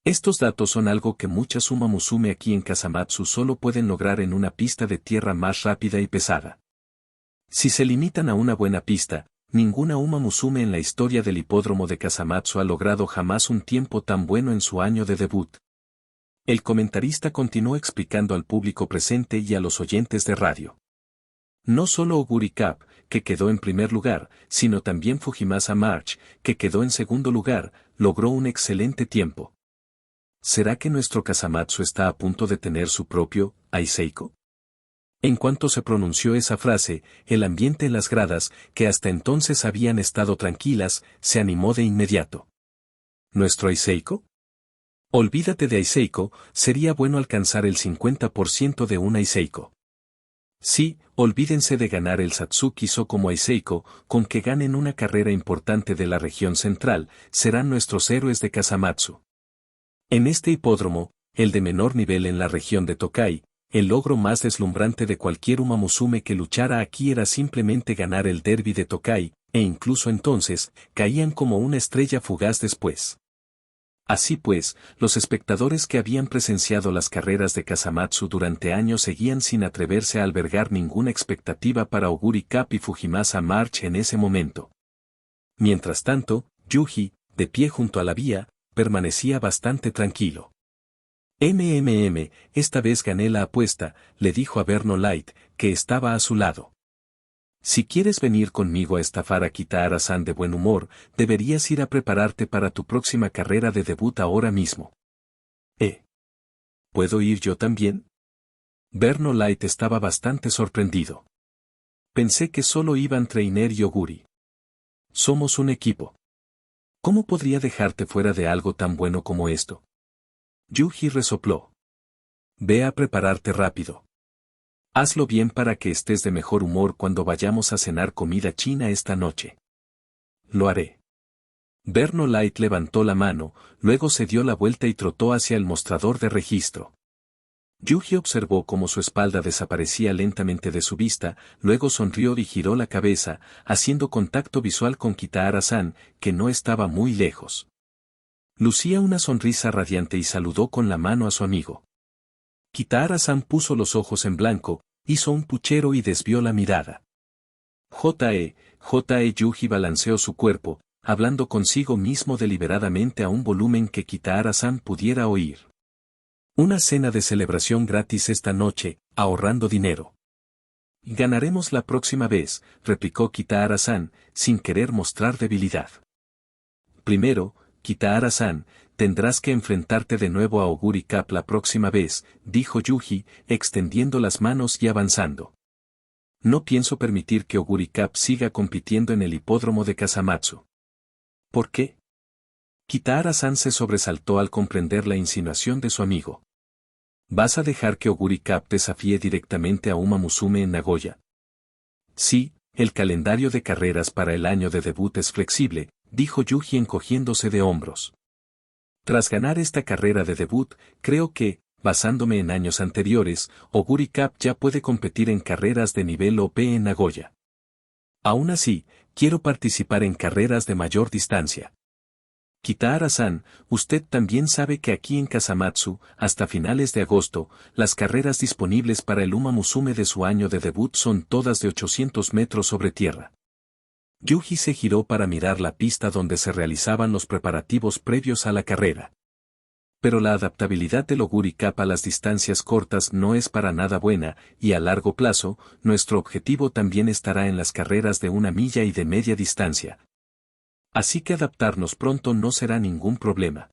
A: Estos datos son algo que muchas Uma Musume aquí en Kasamatsu solo pueden lograr en una pista de tierra más rápida y pesada. Si se limitan a una buena pista, ninguna Uma Musume en la historia del hipódromo de Kasamatsu ha logrado jamás un tiempo tan bueno en su año de debut. El comentarista continuó explicando al público presente y a los oyentes de radio. No solo Oguri Cap, que quedó en primer lugar, sino también Fujimasa March, que quedó en segundo lugar, logró un excelente tiempo. ¿Será que nuestro Kasamatsu está a punto de tener su propio Aiseiko? En cuanto se pronunció esa frase, el ambiente en las gradas, que hasta entonces habían estado tranquilas, se animó de inmediato. ¿Nuestro Aiseiko? Olvídate de Aiseiko, sería bueno alcanzar el 50% de un Aiseiko. Sí, olvídense de ganar el Satsuki-so como Aiseiko, con que ganen una carrera importante de la región central, serán nuestros héroes de Kasamatsu. En este hipódromo, el de menor nivel en la región de Tokai, el logro más deslumbrante de cualquier Uma Musume que luchara aquí era simplemente ganar el derbi de Tokai, E incluso entonces, caían como una estrella fugaz después. Así pues, los espectadores que habían presenciado las carreras de Kasamatsu durante años seguían sin atreverse a albergar ninguna expectativa para Oguri Cup y Fujimasa March en ese momento. Mientras tanto, Yuji, de pie junto a la vía, permanecía bastante tranquilo. Esta vez gané la apuesta, le dijo a Vernon Light, que estaba a su lado. Si quieres venir conmigo a estafar a Kitahara-san de buen humor, deberías ir a prepararte para tu próxima carrera de debut ahora mismo. ¿Puedo ir yo también? Vernon Light estaba bastante sorprendido. Pensé que solo iban Trainer y Oguri. Somos un equipo. ¿Cómo podría dejarte fuera de algo tan bueno como esto? Yuji resopló. Ve a prepararte rápido. Hazlo bien para que estés de mejor humor cuando vayamos a cenar comida china esta noche. Lo haré. Vernon Light levantó la mano, luego se dio la vuelta y trotó hacia el mostrador de registro. Yuji observó cómo su espalda desaparecía lentamente de su vista, luego sonrió y giró la cabeza, haciendo contacto visual con Kitahara-san, que no estaba muy lejos. Lucía una sonrisa radiante y saludó con la mano a su amigo. Kitahara-san puso los ojos en blanco, hizo un puchero y desvió la mirada. Yuji balanceó su cuerpo, hablando consigo mismo deliberadamente a un volumen que Kitahara-san pudiera oír. Una cena de celebración gratis esta noche, ahorrando dinero. Ganaremos la próxima vez, replicó Kitahara-san, sin querer mostrar debilidad. Primero, Kitahara-san, tendrás que enfrentarte de nuevo a Oguri Cup la próxima vez, dijo Yuji, extendiendo las manos y avanzando. No pienso permitir que Oguri Cup siga compitiendo en el hipódromo de Kasamatsu. ¿Por qué? Kitahara-san se sobresaltó al comprender la insinuación de su amigo. ¿Vas a dejar que Oguri Cup desafíe directamente a Uma Musume en Nagoya? Sí, el calendario de carreras para el año de debut es flexible, dijo Yuji encogiéndose de hombros. Tras ganar esta carrera de debut, creo que, basándome en años anteriores, Oguri Cup ya puede competir en carreras de nivel OP en Nagoya. Aún así, quiero participar en carreras de mayor distancia. Kitahara-san, usted también sabe que aquí en Kasamatsu, hasta finales de agosto, las carreras disponibles para el Uma Musume de su año de debut son todas de 800 metros sobre tierra. Yuji se giró para mirar la pista donde se realizaban los preparativos previos a la carrera. Pero la adaptabilidad del Oguri Cup a las distancias cortas no es para nada buena, y a largo plazo, nuestro objetivo también estará en las carreras de 1 milla y de media distancia. Así que adaptarnos pronto no será ningún problema.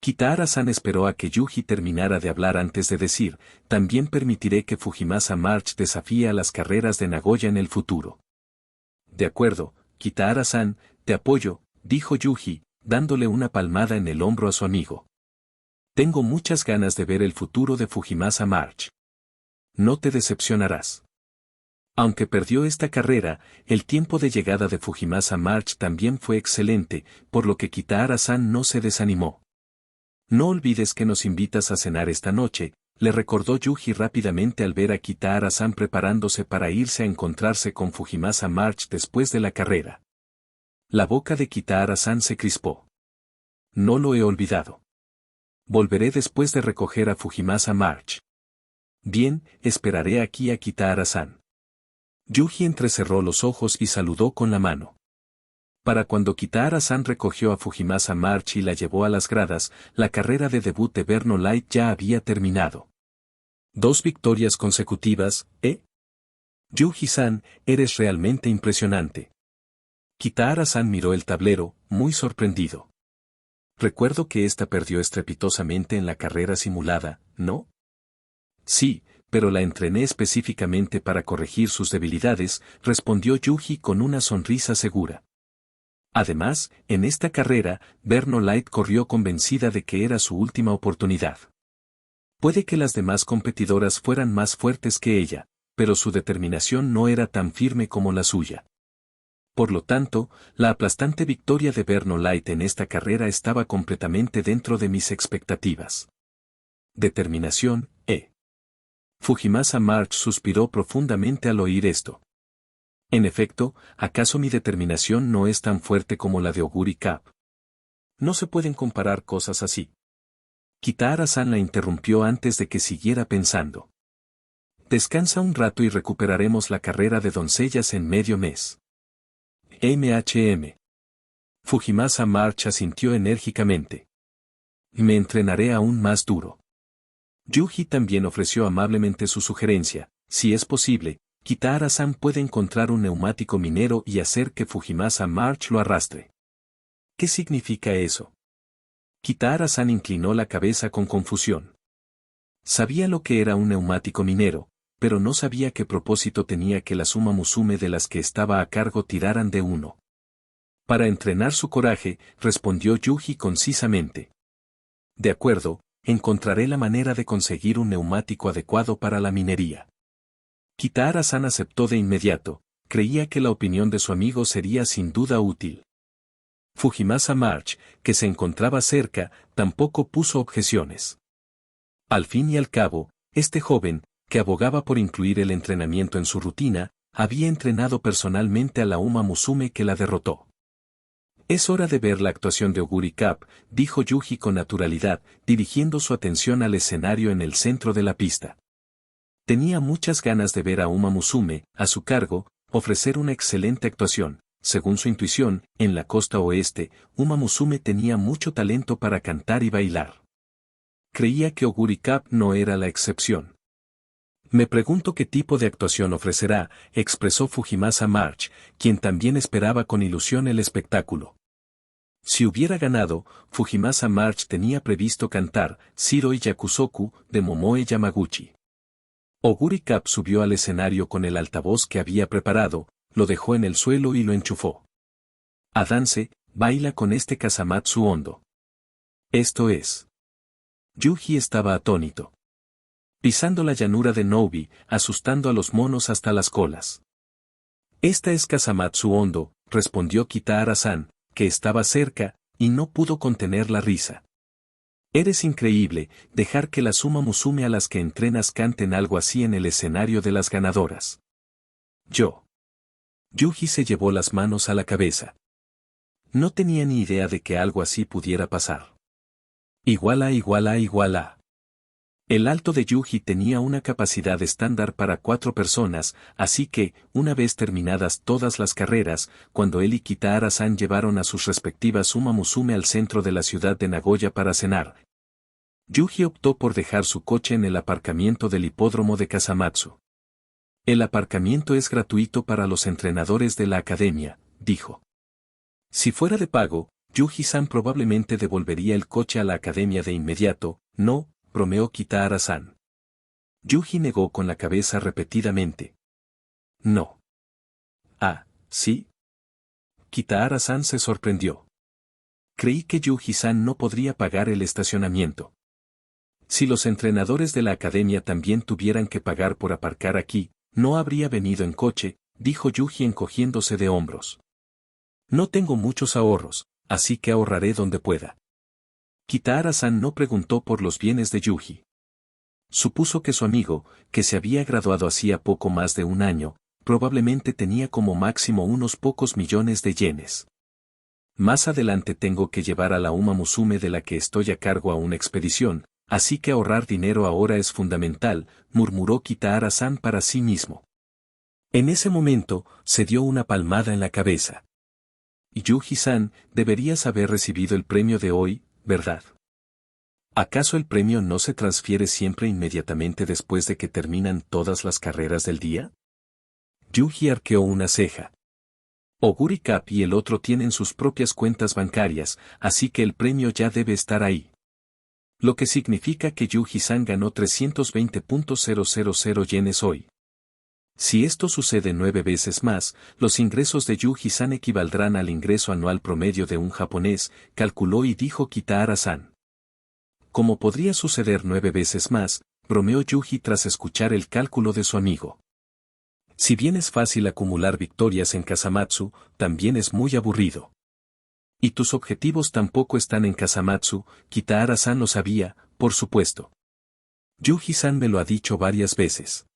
A: Kitahara-san esperó a que Yuji terminara de hablar antes de decir, también permitiré que Fujimasa March desafíe a las carreras de Nagoya en el futuro. De acuerdo, Kitahara-san, te apoyo, dijo Yuji, dándole una palmada en el hombro a su amigo. Tengo muchas ganas de ver el futuro de Fujimasa March. No te decepcionarás. Aunque perdió esta carrera, el tiempo de llegada de Fujimasa March también fue excelente, por lo que Kitahara-san no se desanimó. No olvides que nos invitas a cenar esta noche, le recordó Yuji rápidamente al ver a Kitahara-san preparándose para irse a encontrarse con Fujimasa March después de la carrera. La boca de Kitahara-san se crispó. No lo he olvidado. Volveré después de recoger a Fujimasa March. Bien, esperaré aquí a Kitahara-san. Yuji entrecerró los ojos y saludó con la mano. Para cuando Kitahara-san recogió a Fujimasa March y la llevó a las gradas, la carrera de debut de Vernon Light ya había terminado. 2 victorias consecutivas, ¿eh? Yuji-san, eres realmente impresionante. Kitahara-san miró el tablero, muy sorprendido. Recuerdo que esta perdió estrepitosamente en la carrera simulada, ¿no? Sí, pero la entrené específicamente para corregir sus debilidades, respondió Yuji con una sonrisa segura. Además, en esta carrera, Vernon Light corrió convencida de que era su última oportunidad. Puede que las demás competidoras fueran más fuertes que ella, pero su determinación no era tan firme como la suya. Por lo tanto, la aplastante victoria de Vernon Light en esta carrera estaba completamente dentro de mis expectativas. Determinación, Fujimasa March suspiró profundamente al oír esto. En efecto, ¿acaso mi determinación no es tan fuerte como la de Oguri Cap? No se pueden comparar cosas así. Kitahara-san la interrumpió antes de que siguiera pensando. Descansa un rato y recuperaremos la carrera de doncellas en medio mes. Fujimasa March asintió enérgicamente. Me entrenaré aún más duro. Yuji también ofreció amablemente su sugerencia. Si es posible, Kitahara-san puede encontrar un neumático minero y hacer que Fujimasa March lo arrastre. ¿Qué significa eso? Kitahara-san inclinó la cabeza con confusión. Sabía lo que era un neumático minero, pero no sabía qué propósito tenía que las Uma Musume de las que estaba a cargo tiraran de uno. Para entrenar su coraje, respondió Yuji concisamente. De acuerdo, encontraré la manera de conseguir un neumático adecuado para la minería. Kitahara-san aceptó de inmediato, creía que la opinión de su amigo sería sin duda útil. Fujimasa March, que se encontraba cerca, tampoco puso objeciones. Al fin y al cabo, este joven, que abogaba por incluir el entrenamiento en su rutina, había entrenado personalmente a la Uma Musume que la derrotó. Es hora de ver la actuación de Oguri Cap, dijo Yuji con naturalidad, dirigiendo su atención al escenario en el centro de la pista. Tenía muchas ganas de ver a Uma Musume, a su cargo, ofrecer una excelente actuación. Según su intuición, en la costa oeste, Uma Musume tenía mucho talento para cantar y bailar. Creía que Oguri Cap no era la excepción. Me pregunto qué tipo de actuación ofrecerá, expresó Fujimasa March, quien también esperaba con ilusión el espectáculo. Si hubiera ganado, Fujimasa March tenía previsto cantar Shiroi Yakusoku de Momoe Yamaguchi. Oguri Cap subió al escenario con el altavoz que había preparado, lo dejó en el suelo y lo enchufó. Adance, baila con este Kasamatsu Hondo. Esto es. Yuji estaba atónito. Pisando la llanura de Nobi, asustando a los monos hasta las colas. Esta es Kasamatsu Hondo, respondió Kitahara-san, que estaba cerca, y no pudo contener la risa. Eres increíble, dejar que la Uma Musume a las que entrenas canten algo así en el escenario de las ganadoras. Yo. Yuji se llevó las manos a la cabeza. No tenía ni idea de que algo así pudiera pasar. igual a. El alto de Yuji tenía una capacidad estándar para 4 personas, así que, una vez terminadas todas las carreras, cuando él y Kitahara-san llevaron a sus respectivas Uma Musume al centro de la ciudad de Nagoya para cenar, Yuji optó por dejar su coche en el aparcamiento del hipódromo de Kasamatsu. El aparcamiento es gratuito para los entrenadores de la academia, dijo. Si fuera de pago, Yuji-san probablemente devolvería el coche a la academia de inmediato. No, bromeó Kitahara-san. Yuji negó con la cabeza repetidamente. No. Ah, ¿sí? Kitahara-san se sorprendió. Creí que Yuji-san no podría pagar el estacionamiento. Si los entrenadores de la academia también tuvieran que pagar por aparcar aquí, no habría venido en coche, dijo Yuji encogiéndose de hombros. No tengo muchos ahorros, así que ahorraré donde pueda. Kitahara-san no preguntó por los bienes de Yuji. Supuso que su amigo, que se había graduado hacía poco más de un año, probablemente tenía como máximo unos pocos millones de yenes. Más adelante tengo que llevar a la Uma Musume de la que estoy a cargo a una expedición, así que ahorrar dinero ahora es fundamental, murmuró Kitahara-san para sí mismo. En ese momento, se dio una palmada en la cabeza. Yuji-san, deberías haber recibido el premio de hoy, ¿verdad? ¿Acaso el premio no se transfiere siempre inmediatamente después de que terminan todas las carreras del día? Yuji arqueó una ceja. Oguri Cap y el otro tienen sus propias cuentas bancarias, así que el premio ya debe estar ahí. Lo que significa que Yuji-san ganó 320.000 yenes hoy. Si esto sucede 9 veces más, los ingresos de Yuji-san equivaldrán al ingreso anual promedio de un japonés, calculó y dijo Kitahara-san. ¿Cómo podría suceder 9 veces más?, bromeó Yuji tras escuchar el cálculo de su amigo. Si bien es fácil acumular victorias en Kasamatsu, también es muy aburrido. Y tus objetivos tampoco están en Kasamatsu, Kitahara-san lo sabía, por supuesto. Yuji-san me lo ha dicho varias veces.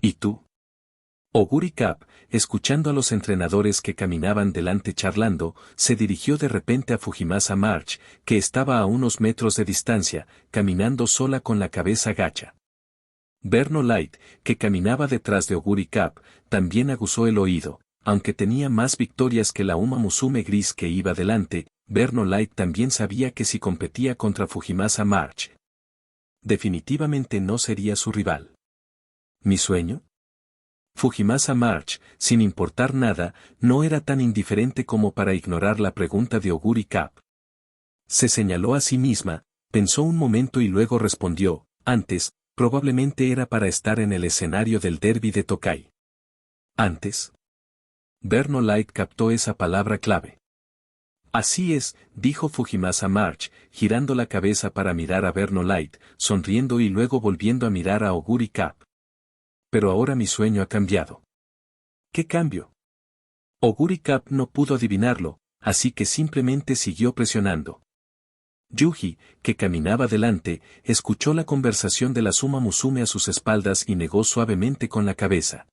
A: ¿Y tú? Oguri Cap, escuchando a los entrenadores que caminaban delante charlando, se dirigió de repente a Fujimasa March, que estaba a unos metros de distancia, caminando sola con la cabeza gacha. Berno Light, que caminaba detrás de Oguri Cap, también aguzó el oído, aunque tenía más victorias que la Uma Musume gris que iba delante. Berno Light también sabía que si competía contra Fujimasa March, definitivamente no sería su rival. ¿Mi sueño? Fujimasa March, sin importar nada, no era tan indiferente como para ignorar la pregunta de Oguri Cap. Se señaló a sí misma, pensó un momento y luego respondió, antes, probablemente era para estar en el escenario del derbi de Tokai. ¿Antes? Berno Light captó esa palabra clave. Así es, dijo Fujimasa March, girando la cabeza para mirar a Berno Light, sonriendo y luego volviendo a mirar a Oguri Cap. Pero ahora mi sueño ha cambiado. ¿Qué cambio? Oguri Cap no pudo adivinarlo, así que simplemente siguió presionando. Yuji, que caminaba delante, escuchó la conversación de la Uma Musume a sus espaldas y negó suavemente con la cabeza.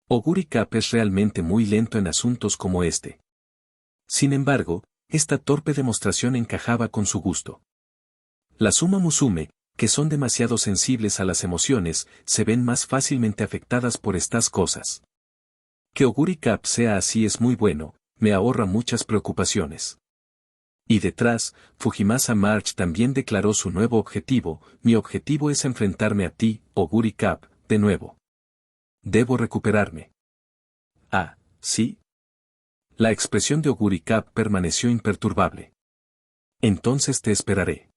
A: Oguri Cap es realmente muy lento en asuntos como este. Sin embargo, esta torpe demostración encajaba con su gusto. Las Uma Musume, que son demasiado sensibles a las emociones, se ven más fácilmente afectadas por estas cosas. Que Oguri Cap sea así es muy bueno, me ahorra muchas preocupaciones. Y detrás, Fujimasa March también declaró su nuevo objetivo, mi objetivo es enfrentarme a ti, Oguri Cap, de nuevo. Debo recuperarme. Ah, ¿sí? La expresión de Oguri Cap permaneció imperturbable. Entonces te esperaré.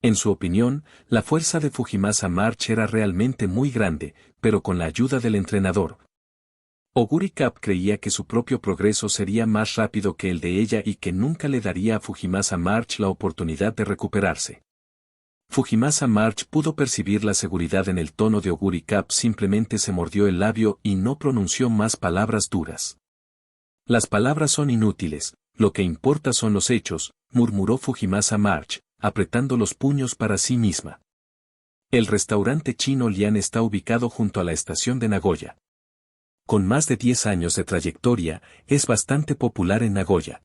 A: En su opinión, la fuerza de Fujimasa March era realmente muy grande, pero con la ayuda del entrenador. Oguri Cap creía que su propio progreso sería más rápido que el de ella y que nunca le daría a Fujimasa March la oportunidad de recuperarse. Fujimasa March pudo percibir la seguridad en el tono de Oguri Cap, simplemente se mordió el labio y no pronunció más palabras duras. Las palabras son inútiles, lo que importa son los hechos, murmuró Fujimasa March, apretando los puños para sí misma. El restaurante chino Lian está ubicado junto a la estación de Nagoya. Con más de 10 años de trayectoria, es bastante popular en Nagoya.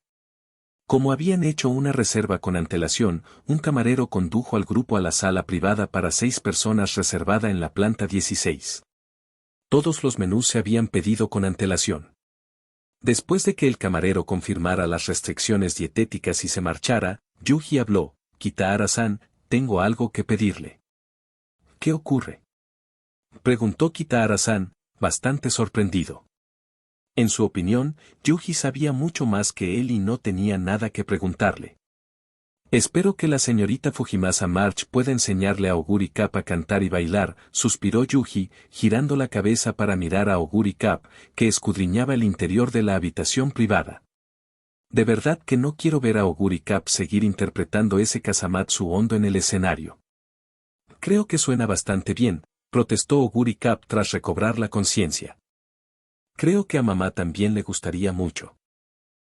A: Como habían hecho una reserva con antelación, un camarero condujo al grupo a la sala privada para 6 personas reservada en la planta 16. Todos los menús se habían pedido con antelación. Después de que el camarero confirmara las restricciones dietéticas y se marchara, Yuji habló, Kitahara-san, tengo algo que pedirle. ¿Qué ocurre? Preguntó Kitahara-san, bastante sorprendido. En su opinión, Yuji sabía mucho más que él y no tenía nada que preguntarle. Espero que la señorita Fujimasa March pueda enseñarle a Oguri Cap a cantar y bailar, suspiró Yuji, girando la cabeza para mirar a Oguri Cap, que escudriñaba el interior de la habitación privada. De verdad que no quiero ver a Oguri Cap seguir interpretando ese Kazamatsu hondo en el escenario. Creo que suena bastante bien, protestó Oguri Cap tras recobrar la conciencia. Creo que a mamá también le gustaría mucho.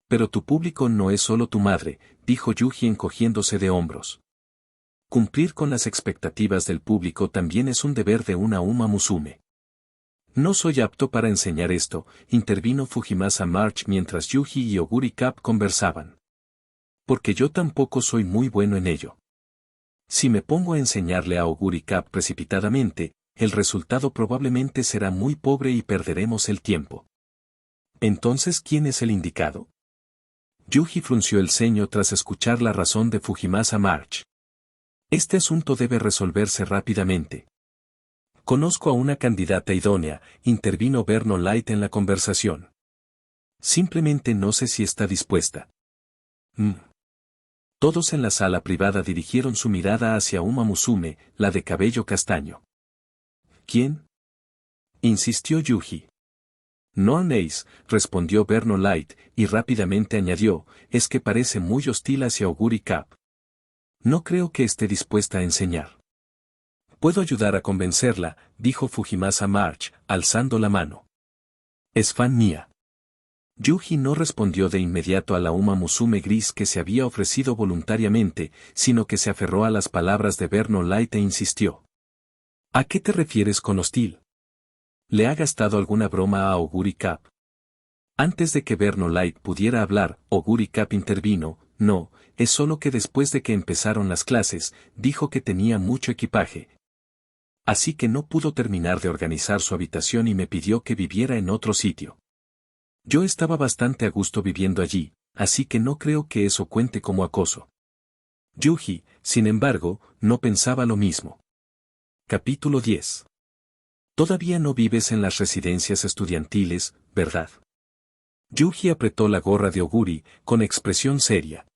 A: Pero tu público no es solo tu madre, dijo Yuji encogiéndose de hombros. Cumplir con las expectativas del público también es un deber de una Uma Musume. No soy apto para enseñar esto, intervino Fujimasa March mientras Yuji y Oguri Cap conversaban. Porque yo tampoco soy muy bueno en ello. Si me pongo a enseñarle a Oguri Cap precipitadamente, el resultado probablemente será muy pobre y perderemos el tiempo. Entonces, ¿quién es el indicado? Yuji frunció el ceño tras escuchar la razón de Fujimasa March. Este asunto debe resolverse rápidamente. Conozco a una candidata idónea, intervino Berno Light en la conversación. Simplemente no sé si está dispuesta. Todos en la sala privada dirigieron su mirada hacia Uma Musume, la de cabello castaño. ¿Quién? Insistió Yuji. No Ace, respondió Berno Light, y rápidamente añadió, es que parece muy hostil hacia Oguri Cap. No creo que esté dispuesta a enseñar. Puedo ayudar a convencerla, dijo Fujimasa March, alzando la mano. Es fan mía. Yuji no respondió de inmediato a la Uma Musume gris que se había ofrecido voluntariamente, sino que se aferró a las palabras de Berno Light e insistió. ¿A qué te refieres con hostil? ¿Le ha gastado alguna broma a Oguri Cap? Antes de que Verno Light pudiera hablar, Oguri Cap intervino. No, es solo que después de que empezaron las clases, dijo que tenía mucho equipaje. Así que no pudo terminar de organizar su habitación y me pidió que viviera en otro sitio. Yo estaba bastante a gusto viviendo allí, así que no creo que eso cuente como acoso. Yuji, sin embargo, no pensaba lo mismo. Capítulo 10. Todavía no vives en las residencias estudiantiles, ¿verdad? Yuji apretó la gorra de Oguri, con expresión seria.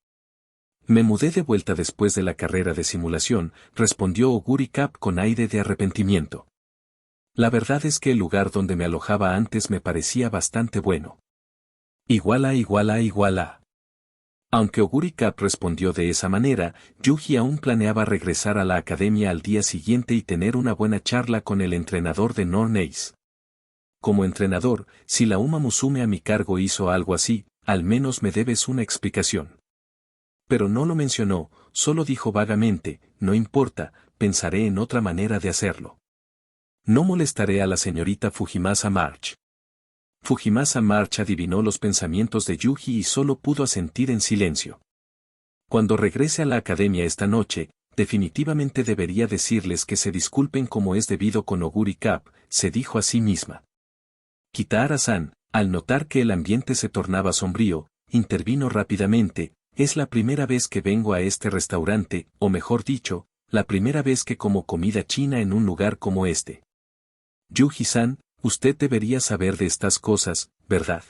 A: Me mudé de vuelta después de la carrera de simulación, respondió Oguri Cap con aire de arrepentimiento. La verdad es que el lugar donde me alojaba antes me parecía bastante bueno. Igual a. Aunque Oguri Cap respondió de esa manera, Yuji aún planeaba regresar a la academia al día siguiente y tener una buena charla con el entrenador de North Ace. Como entrenador, si la Uma Musume a mi cargo hizo algo así, al menos me debes una explicación. Pero no lo mencionó, solo dijo vagamente, no importa, pensaré en otra manera de hacerlo. No molestaré a la señorita Fujimasa March. Fujimasa March adivinó los pensamientos de Yuji y solo pudo asentir en silencio. Cuando regrese a la academia esta noche, definitivamente debería decirles que se disculpen como es debido con Oguri Cap, se dijo a sí misma. Kitahara-san, al notar que el ambiente se tornaba sombrío, intervino rápidamente. Es la primera vez que vengo a este restaurante, o mejor dicho, la primera vez que como comida china en un lugar como este. Yuji-san, usted debería saber de estas cosas, ¿verdad?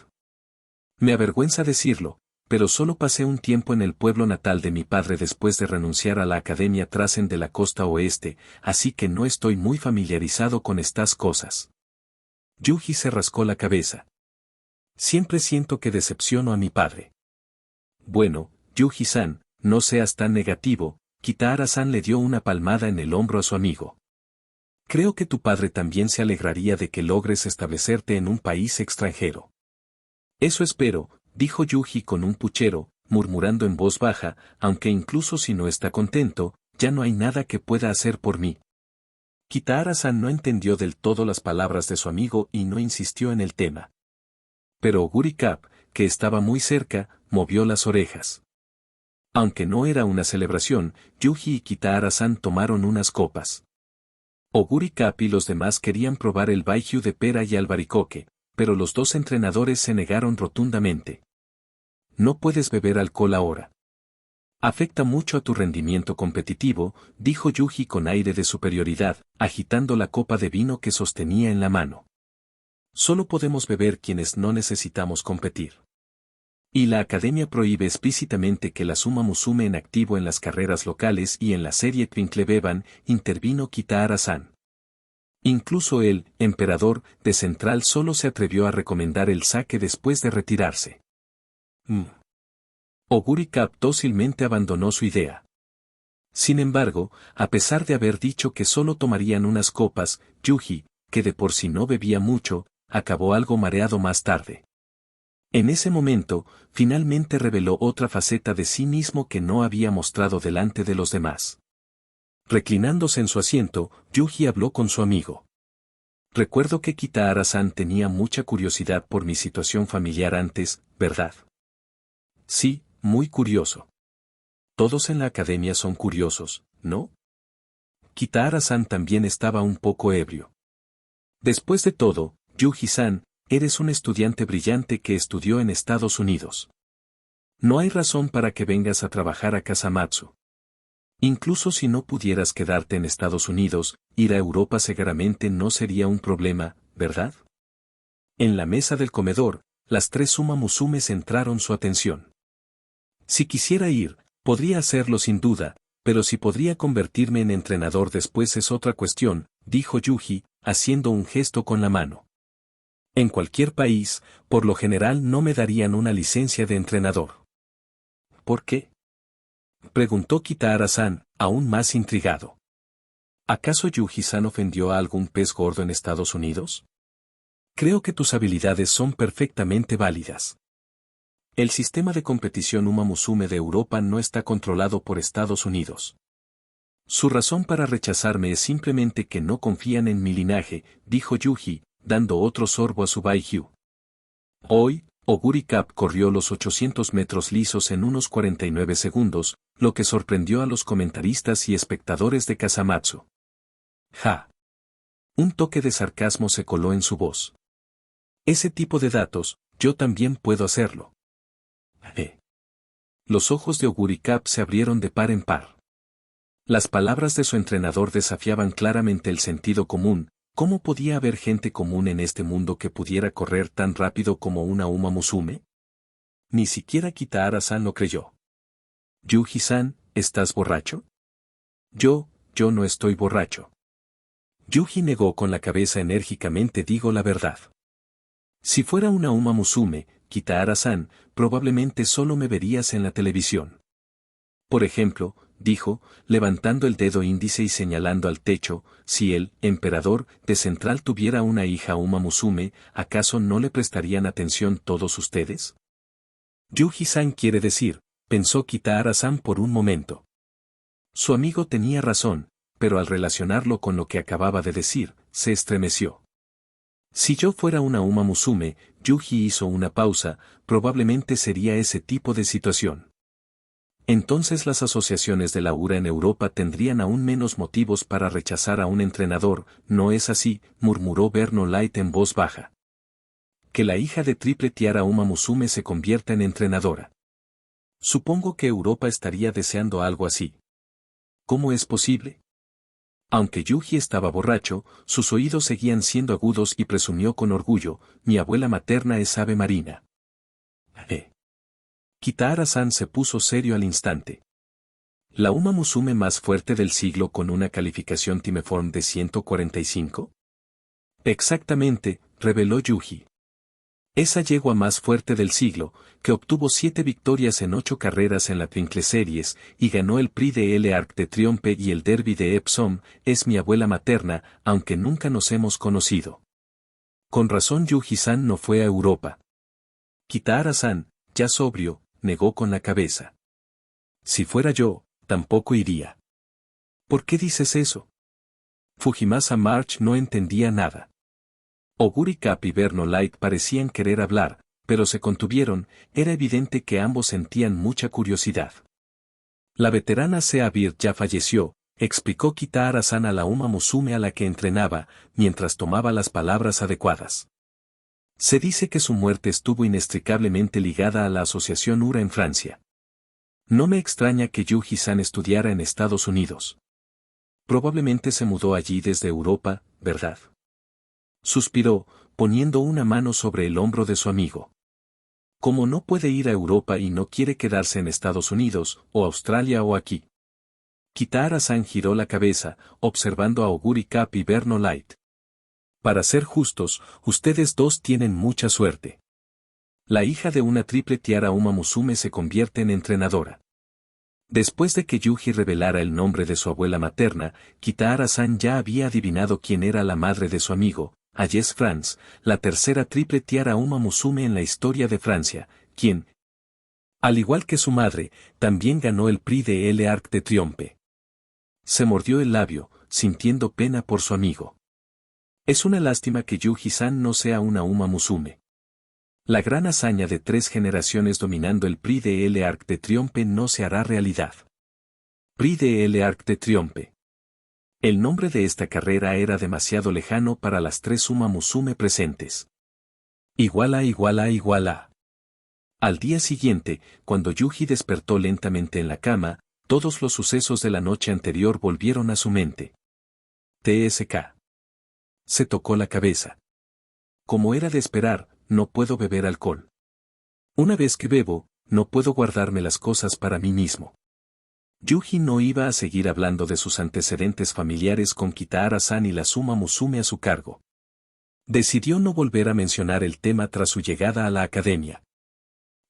A: Me avergüenza decirlo, pero solo pasé un tiempo en el pueblo natal de mi padre después de renunciar a la Academia Trasen de la costa oeste, así que no estoy muy familiarizado con estas cosas. Yuji se rascó la cabeza. Siempre siento que decepciono a mi padre. Bueno, Yuji-san, no seas tan negativo, Kitahara-san le dio una palmada en el hombro a su amigo. Creo que tu padre también se alegraría de que logres establecerte en un país extranjero. Eso espero, dijo Yuji con un puchero, murmurando en voz baja, aunque incluso si no está contento, ya no hay nada que pueda hacer por mí. Kitahara-san no entendió del todo las palabras de su amigo y no insistió en el tema. Pero Oguri Cap, que estaba muy cerca, movió las orejas. Aunque no era una celebración, Yuji y Kitahara-san tomaron unas copas. Oguri Cap y los demás querían probar el baijiu de pera y albaricoque, pero los dos entrenadores se negaron rotundamente. No puedes beber alcohol ahora. Afecta mucho a tu rendimiento competitivo, dijo Yuji con aire de superioridad, agitando la copa de vino que sostenía en la mano. Solo podemos beber quienes no necesitamos competir. Y la academia prohíbe explícitamente que la Uma Musume en activo en las carreras locales y en la serie Twinkle beban, intervino Kitahara-san. Incluso el emperador de Central solo se atrevió a recomendar el sake después de retirarse. Oguri Cap dócilmente abandonó su idea. Sin embargo, a pesar de haber dicho que solo tomarían unas copas, Yuji, que de por sí no bebía mucho, acabó algo mareado más tarde. En ese momento, finalmente reveló otra faceta de sí mismo que no había mostrado delante de los demás. Reclinándose en su asiento, Yuji habló con su amigo. Recuerdo que Kitahara-san tenía mucha curiosidad por mi situación familiar antes, ¿verdad? Sí, muy curioso. Todos en la academia son curiosos, ¿no? Kitahara-san también estaba un poco ebrio. Después de todo, Yuji-san, eres un estudiante brillante que estudió en Estados Unidos. No hay razón para que vengas a trabajar a Kasamatsu. Incluso si no pudieras quedarte en Estados Unidos, ir a Europa seguramente no sería un problema, ¿verdad? En la mesa del comedor, las tres Uma Musume centraron su atención. Si quisiera ir, podría hacerlo sin duda, pero si podría convertirme en entrenador después es otra cuestión, dijo Yuji, haciendo un gesto con la mano. En cualquier país, por lo general no me darían una licencia de entrenador. ¿Por qué? Preguntó Kitahara-san, aún más intrigado. ¿Acaso Yuji-san ofendió a algún pez gordo en Estados Unidos? Creo que tus habilidades son perfectamente válidas. El sistema de competición Uma Musume de Europa no está controlado por Estados Unidos. Su razón para rechazarme es simplemente que no confían en mi linaje, dijo Yuji, dando otro sorbo a su baijiu. Hoy, Oguri Cap corrió los 800 metros lisos en unos 49 segundos, lo que sorprendió a los comentaristas y espectadores de Kazamatsu. Ja. Un toque de sarcasmo se coló en su voz. Ese tipo de datos, yo también puedo hacerlo. Los ojos de Oguri Cap se abrieron de par en par. Las palabras de su entrenador desafiaban claramente el sentido común. ¿Cómo podía haber gente común en este mundo que pudiera correr tan rápido como una Uma Musume? Ni siquiera Kitahara-san lo creyó. Yuji-san, ¿estás borracho? Yo no estoy borracho. Yuji negó con la cabeza enérgicamente. Digo la verdad. Si fuera una Uma Musume, Kitahara-san, probablemente solo me verías en la televisión. Por ejemplo, dijo, levantando el dedo índice y señalando al techo, si el emperador de Central tuviera una hija Uma Musume, ¿acaso no le prestarían atención todos ustedes? Yuji-san quiere decir, pensó Kitahara-san por un momento. Su amigo tenía razón, pero al relacionarlo con lo que acababa de decir, se estremeció. Si yo fuera una Uma Musume, Yuji hizo una pausa, probablemente sería ese tipo de situación. Entonces las asociaciones de la URA en Europa tendrían aún menos motivos para rechazar a un entrenador, ¿no es así?, murmuró Berno Light en voz baja. Que la hija de Triple Tiara Uma Musume se convierta en entrenadora. Supongo que Europa estaría deseando algo así. ¿Cómo es posible? Aunque Yuji estaba borracho, sus oídos seguían siendo agudos y presumió con orgullo, mi abuela materna es ave marina. Kitahara-san se puso serio al instante. ¿La Uma Musume más fuerte del siglo con una calificación Timeform de 145? Exactamente, reveló Yuji. Esa yegua más fuerte del siglo, que obtuvo 7 victorias en 8 carreras en la Twinkle Series, y ganó el Prix de l'Arc de Triomphe y el Derby de Epsom, es mi abuela materna, aunque nunca nos hemos conocido. Con razón Yuji-san no fue a Europa. Kitahara-san, ya sobrio, negó con la cabeza. Si fuera yo, tampoco iría. ¿Por qué dices eso? Fujimasa March no entendía nada. Oguri Cap y Berno Light parecían querer hablar, pero se contuvieron, era evidente que ambos sentían mucha curiosidad. La veterana Sea Beard ya falleció, explicó Kitahara-san a la Uma Musume a la que entrenaba, mientras tomaba las palabras adecuadas. Se dice que su muerte estuvo inextricablemente ligada a la asociación URA en Francia. No me extraña que Yuji-san estudiara en Estados Unidos. Probablemente se mudó allí desde Europa, ¿verdad? Suspiró, poniendo una mano sobre el hombro de su amigo. Como no puede ir a Europa y no quiere quedarse en Estados Unidos, o Australia o aquí. Kitahara-san giró la cabeza, observando a Oguri Cap y Berno Light. Para ser justos, ustedes dos tienen mucha suerte. La hija de una Triple Tiara Uma Musume se convierte en entrenadora. Después de que Yuji revelara el nombre de su abuela materna, Kitahara-san ya había adivinado quién era la madre de su amigo, Agnes Franz, la tercera Triple Tiara Uma Musume en la historia de Francia, quien, al igual que su madre, también ganó el Prix de l'Arc de Triomphe. Se mordió el labio, sintiendo pena por su amigo. Es una lástima que Yuji-san no sea una Uma Musume. La gran hazaña de 3 generaciones dominando el Prix de l'Arc de Triomphe no se hará realidad. Prix de l'Arc de Triomphe. El nombre de esta carrera era demasiado lejano para las 3 Uma Musume presentes. Igual a. Al día siguiente, cuando Yuji despertó lentamente en la cama, todos los sucesos de la noche anterior volvieron a su mente. TSK. Se tocó la cabeza. Como era de esperar, no puedo beber alcohol. Una vez que bebo, no puedo guardarme las cosas para mí mismo. Yuji no iba a seguir hablando de sus antecedentes familiares con Kitahara-san y la Uma Musume a su cargo. Decidió no volver a mencionar el tema tras su llegada a la academia.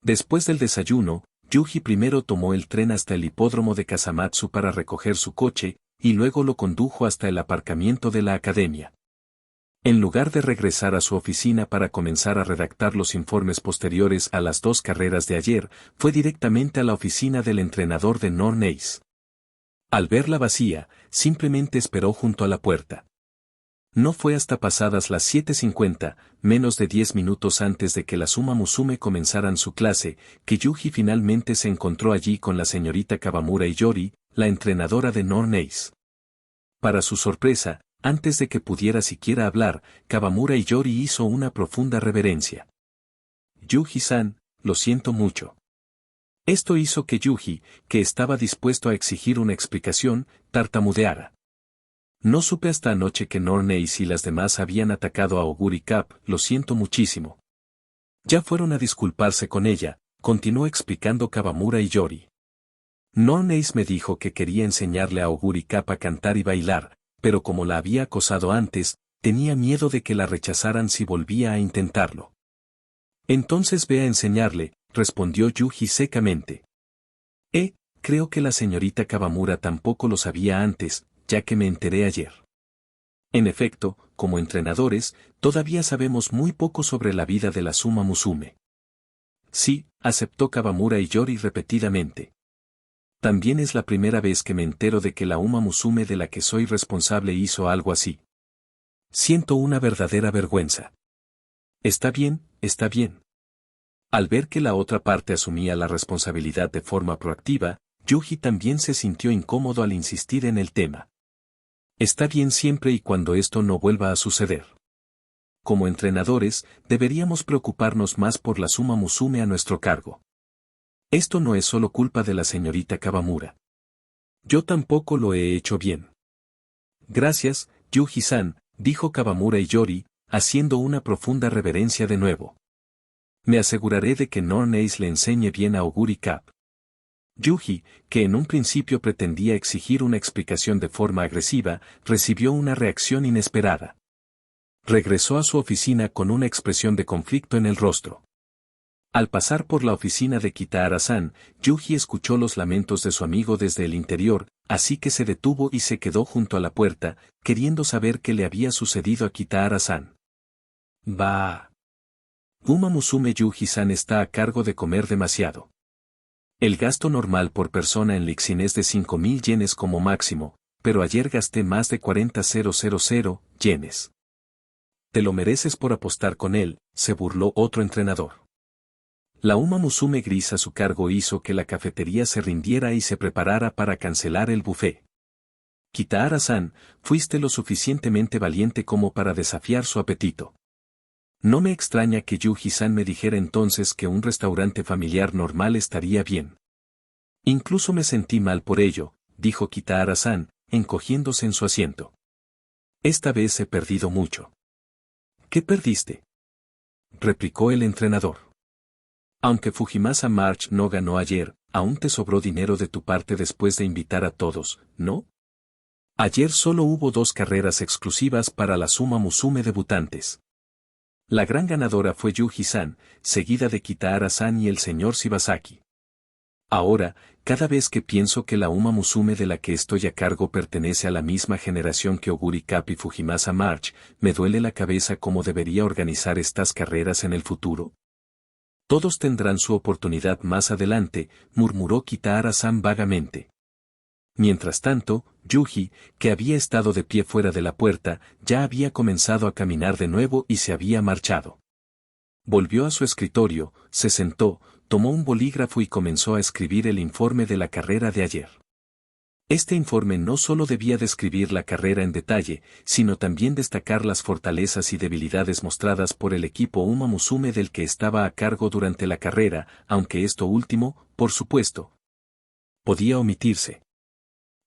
A: Después del desayuno, Yuji primero tomó el tren hasta el hipódromo de Kazamatsu para recoger su coche, y luego lo condujo hasta el aparcamiento de la academia. En lugar de regresar a su oficina para comenzar a redactar los informes posteriores a las 2 carreras de ayer, fue directamente a la oficina del entrenador de North Ace. Al verla vacía, simplemente esperó junto a la puerta. No fue hasta pasadas las 7:50, menos de 10 minutos antes de que las Uma Musume comenzaran su clase, que Yuji finalmente se encontró allí con la señorita Kawamura y Yori, la entrenadora de Norn-Ace. Para su sorpresa, antes de que pudiera siquiera hablar, Kawamura y Yori hizo una profunda reverencia. Yuji-san, lo siento mucho. Esto hizo que Yuji, que estaba dispuesto a exigir una explicación, tartamudeara. No supe hasta anoche que Norn-Ace y las demás habían atacado a Oguri Cap, lo siento muchísimo. Ya fueron a disculparse con ella, continuó explicando Kawamura y Yori. Norn-Ace me dijo que quería enseñarle a Oguri Cap a cantar y bailar, pero como la había acosado antes, tenía miedo de que la rechazaran si volvía a intentarlo. Entonces ve a enseñarle, respondió Yuji secamente. Creo que la señorita Kawamura tampoco lo sabía antes, ya que me enteré ayer. En efecto, como entrenadores, todavía sabemos muy poco sobre la vida de la Uma Musume. Sí, aceptó Kawamura y Yori repetidamente. También es la primera vez que me entero de que la Uma Musume de la que soy responsable hizo algo así. Siento una verdadera vergüenza. Está bien, está bien. Al ver que la otra parte asumía la responsabilidad de forma proactiva, Yuji también se sintió incómodo al insistir en el tema. Está bien siempre y cuando esto no vuelva a suceder. Como entrenadores, deberíamos preocuparnos más por la Uma Musume a nuestro cargo. Esto no es solo culpa de la señorita Kawamura. Yo tampoco lo he hecho bien. Gracias, Yuji-san, dijo Kawamura y Yori, haciendo una profunda reverencia de nuevo. Me aseguraré de que Norn-Ace le enseñe bien a Oguri Cap. Yuji, que en un principio pretendía exigir una explicación de forma agresiva, recibió una reacción inesperada. Regresó a su oficina con una expresión de conflicto en el rostro. Al pasar por la oficina de Kitahara-san, Yuji escuchó los lamentos de su amigo desde el interior, así que se detuvo y se quedó junto a la puerta, queriendo saber qué le había sucedido a Kitahara-san. Bah. Uma Musume Yuji-san está a cargo de comer demasiado. El gasto normal por persona en Lixin es de 5.000 yenes como máximo, pero ayer gasté más de 40.000 yenes. Te lo mereces por apostar con él, se burló otro entrenador. La Uma Musume gris a su cargo hizo que la cafetería se rindiera y se preparara para cancelar el buffet. Kitahara-san, fuiste lo suficientemente valiente como para desafiar su apetito. No me extraña que Yuji-san me dijera entonces que un restaurante familiar normal estaría bien. Incluso me sentí mal por ello, dijo Kitahara-san, encogiéndose en su asiento. Esta vez he perdido mucho. ¿Qué perdiste?, replicó el entrenador. Aunque Fujimasa March no ganó ayer, aún te sobró dinero de tu parte después de invitar a todos, ¿no? Ayer solo hubo 2 carreras exclusivas para las Uma Musume debutantes. La gran ganadora fue Yuji-san, seguida de Kitahara-san y el señor Shibasaki. Ahora, cada vez que pienso que la Uma Musume de la que estoy a cargo pertenece a la misma generación que Oguri Cap y Fujimasa March, me duele la cabeza cómo debería organizar estas carreras en el futuro. Todos tendrán su oportunidad más adelante, murmuró Kitahara-san vagamente. Mientras tanto, Yuji, que había estado de pie fuera de la puerta, ya había comenzado a caminar de nuevo y se había marchado. Volvió a su escritorio, se sentó, tomó un bolígrafo y comenzó a escribir el informe de la carrera de ayer. Este informe no solo debía describir la carrera en detalle, sino también destacar las fortalezas y debilidades mostradas por el equipo Uma Musume del que estaba a cargo durante la carrera, aunque esto último, por supuesto, podía omitirse.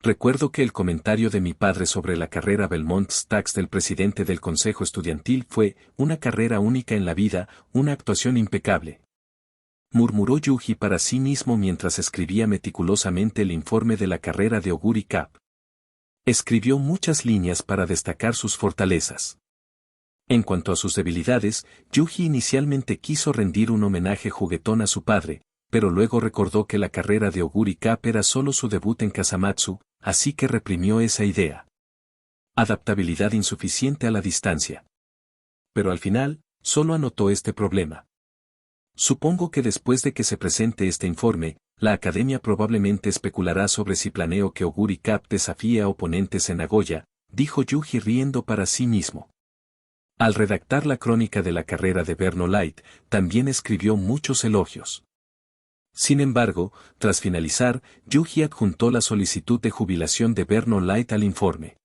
A: Recuerdo que el comentario de mi padre sobre la carrera Belmont Stacks del presidente del consejo estudiantil fue, una carrera única en la vida, una actuación impecable. Murmuró Yuji para sí mismo mientras escribía meticulosamente el informe de la carrera de Oguri Cap. Escribió muchas líneas para destacar sus fortalezas. En cuanto a sus debilidades, Yuji inicialmente quiso rendir un homenaje juguetón a su padre, pero luego recordó que la carrera de Oguri Cap era solo su debut en Kasamatsu, así que reprimió esa idea. Adaptabilidad insuficiente a la distancia. Pero al final, solo anotó este problema. Supongo que después de que se presente este informe, la academia probablemente especulará sobre si planeo que Oguri Cap desafíe a oponentes en Nagoya, dijo Yuji riendo para sí mismo. Al redactar la crónica de la carrera de Berno Light, también escribió muchos elogios. Sin embargo, tras finalizar, Yuji adjuntó la solicitud de jubilación de Berno Light al informe.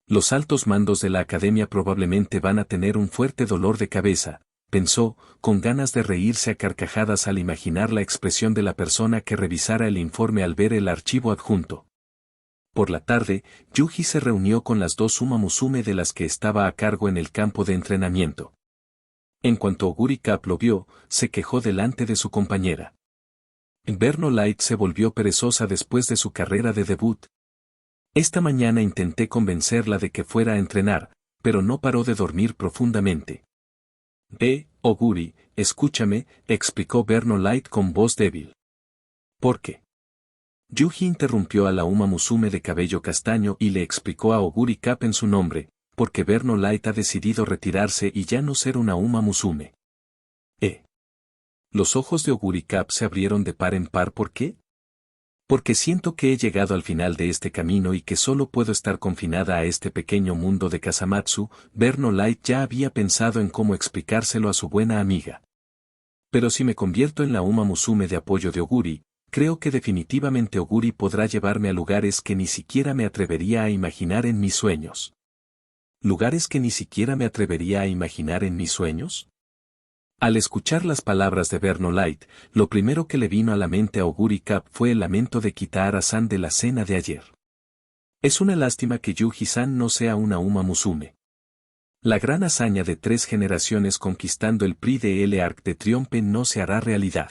A: Los altos mandos de la academia probablemente van a tener un fuerte dolor de cabeza, pensó, con ganas de reírse a carcajadas al imaginar la expresión de la persona que revisara el informe al ver el archivo adjunto. Por la tarde, Yuji se reunió con las dos Uma Musume de las que estaba a cargo en el campo de entrenamiento. En cuanto Oguri Cap lo vio, se quejó delante de su compañera. Berno Light se volvió perezosa después de su carrera de debut. Esta mañana intenté convencerla de que fuera a entrenar, pero no paró de dormir profundamente. Oguri, escúchame, explicó Berno Light con voz débil. ¿Por qué? Yuji interrumpió a la Uma Musume de cabello castaño y le explicó a Oguri Cap en su nombre, porque Berno Light ha decidido retirarse y ya no ser una Uma Musume. Los ojos de Oguri Cap se abrieron de par en par. ¿Por qué? Porque siento que he llegado al final de este camino y que solo puedo estar confinada a este pequeño mundo de Kasamatsu. Berno Light ya había pensado en cómo explicárselo a su buena amiga. Pero si me convierto en la Uma Musume de apoyo de Oguri, creo que definitivamente Oguri podrá llevarme a lugares que ni siquiera me atrevería a imaginar en mis sueños. ¿Lugares que ni siquiera me atrevería a imaginar en mis sueños? Al escuchar las palabras de Berno Light, lo primero que le vino a la mente a Oguri Cap fue el lamento de Kitahara-san de la cena de ayer. Es una lástima que Yuji-san no sea una Uma Musume. La gran hazaña de 3 generaciones conquistando el Prix de l'Arc de Triomphe no se hará realidad.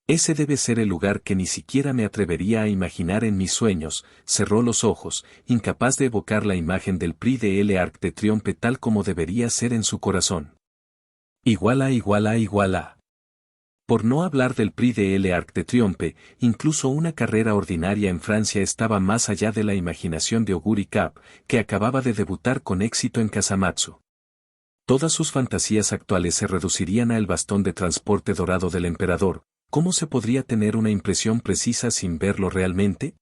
A: Ese debe ser el lugar que ni siquiera me atrevería a imaginar en mis sueños. Cerró los ojos, incapaz de evocar la imagen del Prix de l'Arc de Triomphe tal como debería ser en su corazón. Igual a. Por no hablar del Prix de l'Arc de Triomphe, incluso una carrera ordinaria en Francia estaba más allá de la imaginación de Oguri Cap, que acababa de debutar con éxito en Kasamatsu. Todas sus fantasías actuales se reducirían a el bastón de transporte dorado del emperador. ¿Cómo se podría tener una impresión precisa sin verlo realmente?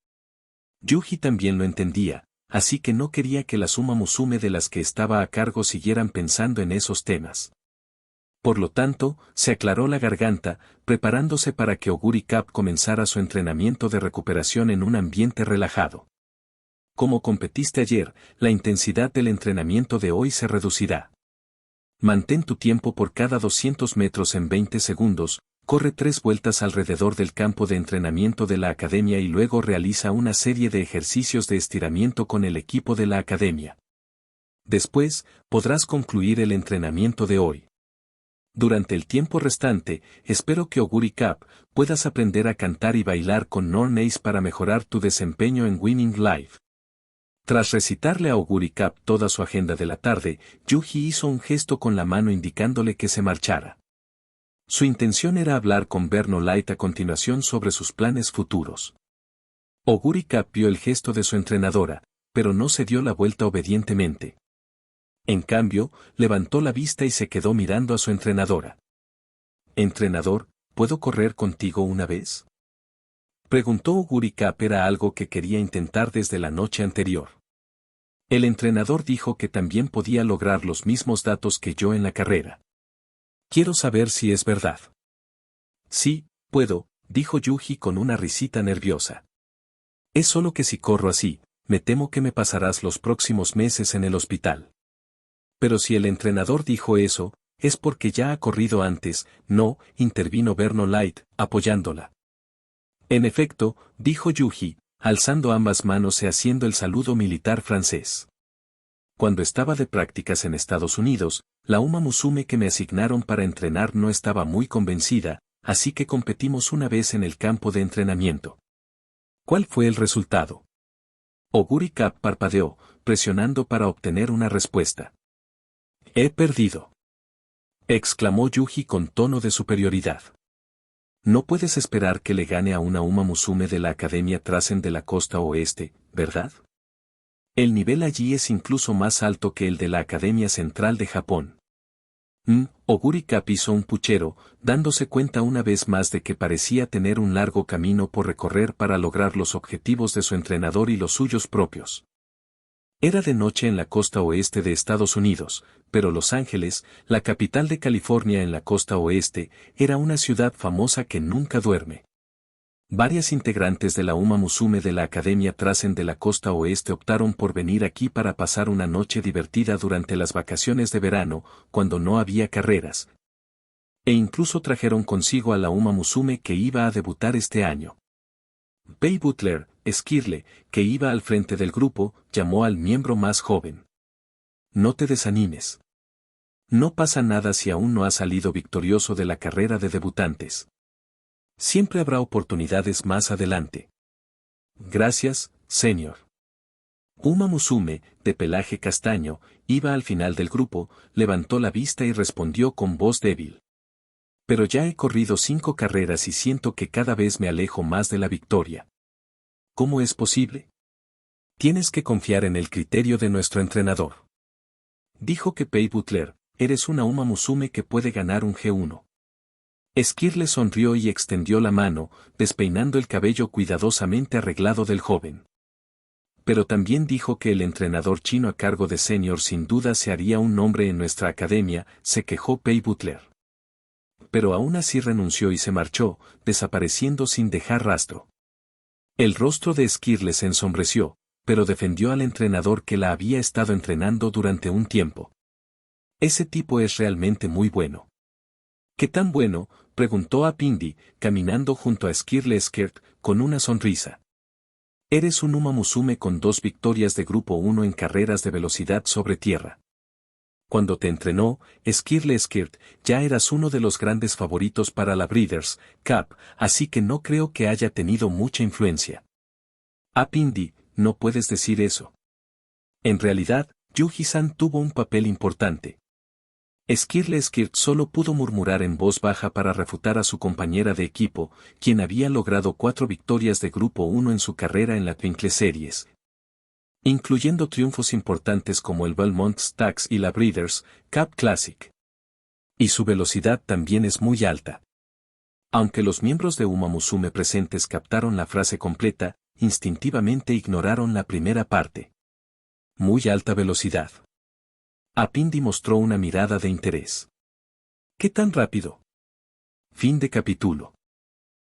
A: Yuji también lo entendía, así que no quería que las Uma Musume de las que estaba a cargo siguieran pensando en esos temas. Por lo tanto, se aclaró la garganta, preparándose para que Oguri Cap comenzara su entrenamiento de recuperación en un ambiente relajado. Como competiste ayer, la intensidad del entrenamiento de hoy se reducirá. Mantén tu tiempo por cada 200 metros en 20 segundos, corre 3 vueltas alrededor del campo de entrenamiento de la academia y luego realiza una serie de ejercicios de estiramiento con el equipo de la academia. Después, podrás concluir el entrenamiento de hoy. Durante el tiempo restante, espero que Oguri Cap puedas aprender a cantar y bailar con Norn Ace para mejorar tu desempeño en Winning Live. Tras recitarle a Oguri Cap toda su agenda de la tarde, Yuji hizo un gesto con la mano indicándole que se marchara. Su intención era hablar con Berno Light a continuación sobre sus planes futuros. Oguri Cap vio el gesto de su entrenadora, pero no se dio la vuelta obedientemente. En cambio, levantó la vista y se quedó mirando a su entrenadora. «Entrenador, ¿puedo correr contigo una vez?», preguntó Oguri Cap. Era algo que quería intentar desde la noche anterior. El entrenador dijo que también podía lograr los mismos datos que yo en la carrera. «Quiero saber si es verdad». «Sí, puedo», dijo Yuji con una risita nerviosa. «Es solo que si corro así, me temo que me pasarás los próximos meses en el hospital». Pero si el entrenador dijo eso, es porque ya ha corrido antes. No, intervino Berno Light, apoyándola. En efecto, dijo Yuji, alzando ambas manos y haciendo el saludo militar francés. Cuando estaba de prácticas en Estados Unidos, la Uma Musume que me asignaron para entrenar no estaba muy convencida, así que competimos una vez en el campo de entrenamiento. ¿Cuál fue el resultado? Oguri Cap parpadeó, presionando para obtener una respuesta. «He perdido», exclamó Yuji con tono de superioridad. «No puedes esperar que le gane a una Uma Musume de la Academia Trasen de la costa oeste, ¿verdad? El nivel allí es incluso más alto que el de la Academia Central de Japón». Oguri Cap hizo un puchero, dándose cuenta una vez más de que parecía tener un largo camino por recorrer para lograr los objetivos de su entrenador y los suyos propios. Era de noche en la costa oeste de Estados Unidos, pero Los Ángeles, la capital de California en la costa oeste, era una ciudad famosa que nunca duerme. Varias integrantes de la Uma Musume de la Academia Trasen de la costa oeste optaron por venir aquí para pasar una noche divertida durante las vacaciones de verano, cuando no había carreras. E incluso trajeron consigo a la Uma Musume que iba a debutar este año. Pei Butler, Esquirle, que iba al frente del grupo, llamó al miembro más joven. No te desanimes. No pasa nada si aún no has salido victorioso de la carrera de debutantes. Siempre habrá oportunidades más adelante. Gracias, señor. Uma Musume, de pelaje castaño, iba al final del grupo, levantó la vista y respondió con voz débil. Pero ya he corrido 5 carreras y siento que cada vez me alejo más de la victoria. ¿Cómo es posible? Tienes que confiar en el criterio de nuestro entrenador. Dijo que Pei Butler, eres una Uma Musume que puede ganar un G1. Esquirle sonrió y extendió la mano, despeinando el cabello cuidadosamente arreglado del joven. Pero también dijo que el entrenador chino a cargo de Senior sin duda se haría un nombre en nuestra academia, se quejó Pei Butler. Pero aún así renunció y se marchó, desapareciendo sin dejar rastro. El rostro de Esquirle se ensombreció, pero defendió al entrenador que la había estado entrenando durante un tiempo. Ese tipo es realmente muy bueno. ¿Qué tan bueno?, preguntó a Pindy, caminando junto a Esquirle Skirt, con una sonrisa. Eres un Uma Musume con 2 victorias de Grupo 1 en carreras de velocidad sobre tierra. Cuando te entrenó, Esquirle Skirt, ya eras uno de los grandes favoritos para la Breeders' Cup, así que no creo que haya tenido mucha influencia. Pindy, no puedes decir eso. En realidad, Yuji-san tuvo un papel importante. Esquirle Skirt solo pudo murmurar en voz baja para refutar a su compañera de equipo, quien había logrado 4 victorias de Grupo 1 en su carrera en la Twinkle Series, incluyendo triunfos importantes como el Belmont Stakes y la Breeders' Cup Classic. Y su velocidad también es muy alta. Aunque los miembros de Uma Musume presentes captaron la frase completa, instintivamente ignoraron la primera parte. Muy alta velocidad. Pindy mostró una mirada de interés. ¿Qué tan rápido? Fin de capítulo.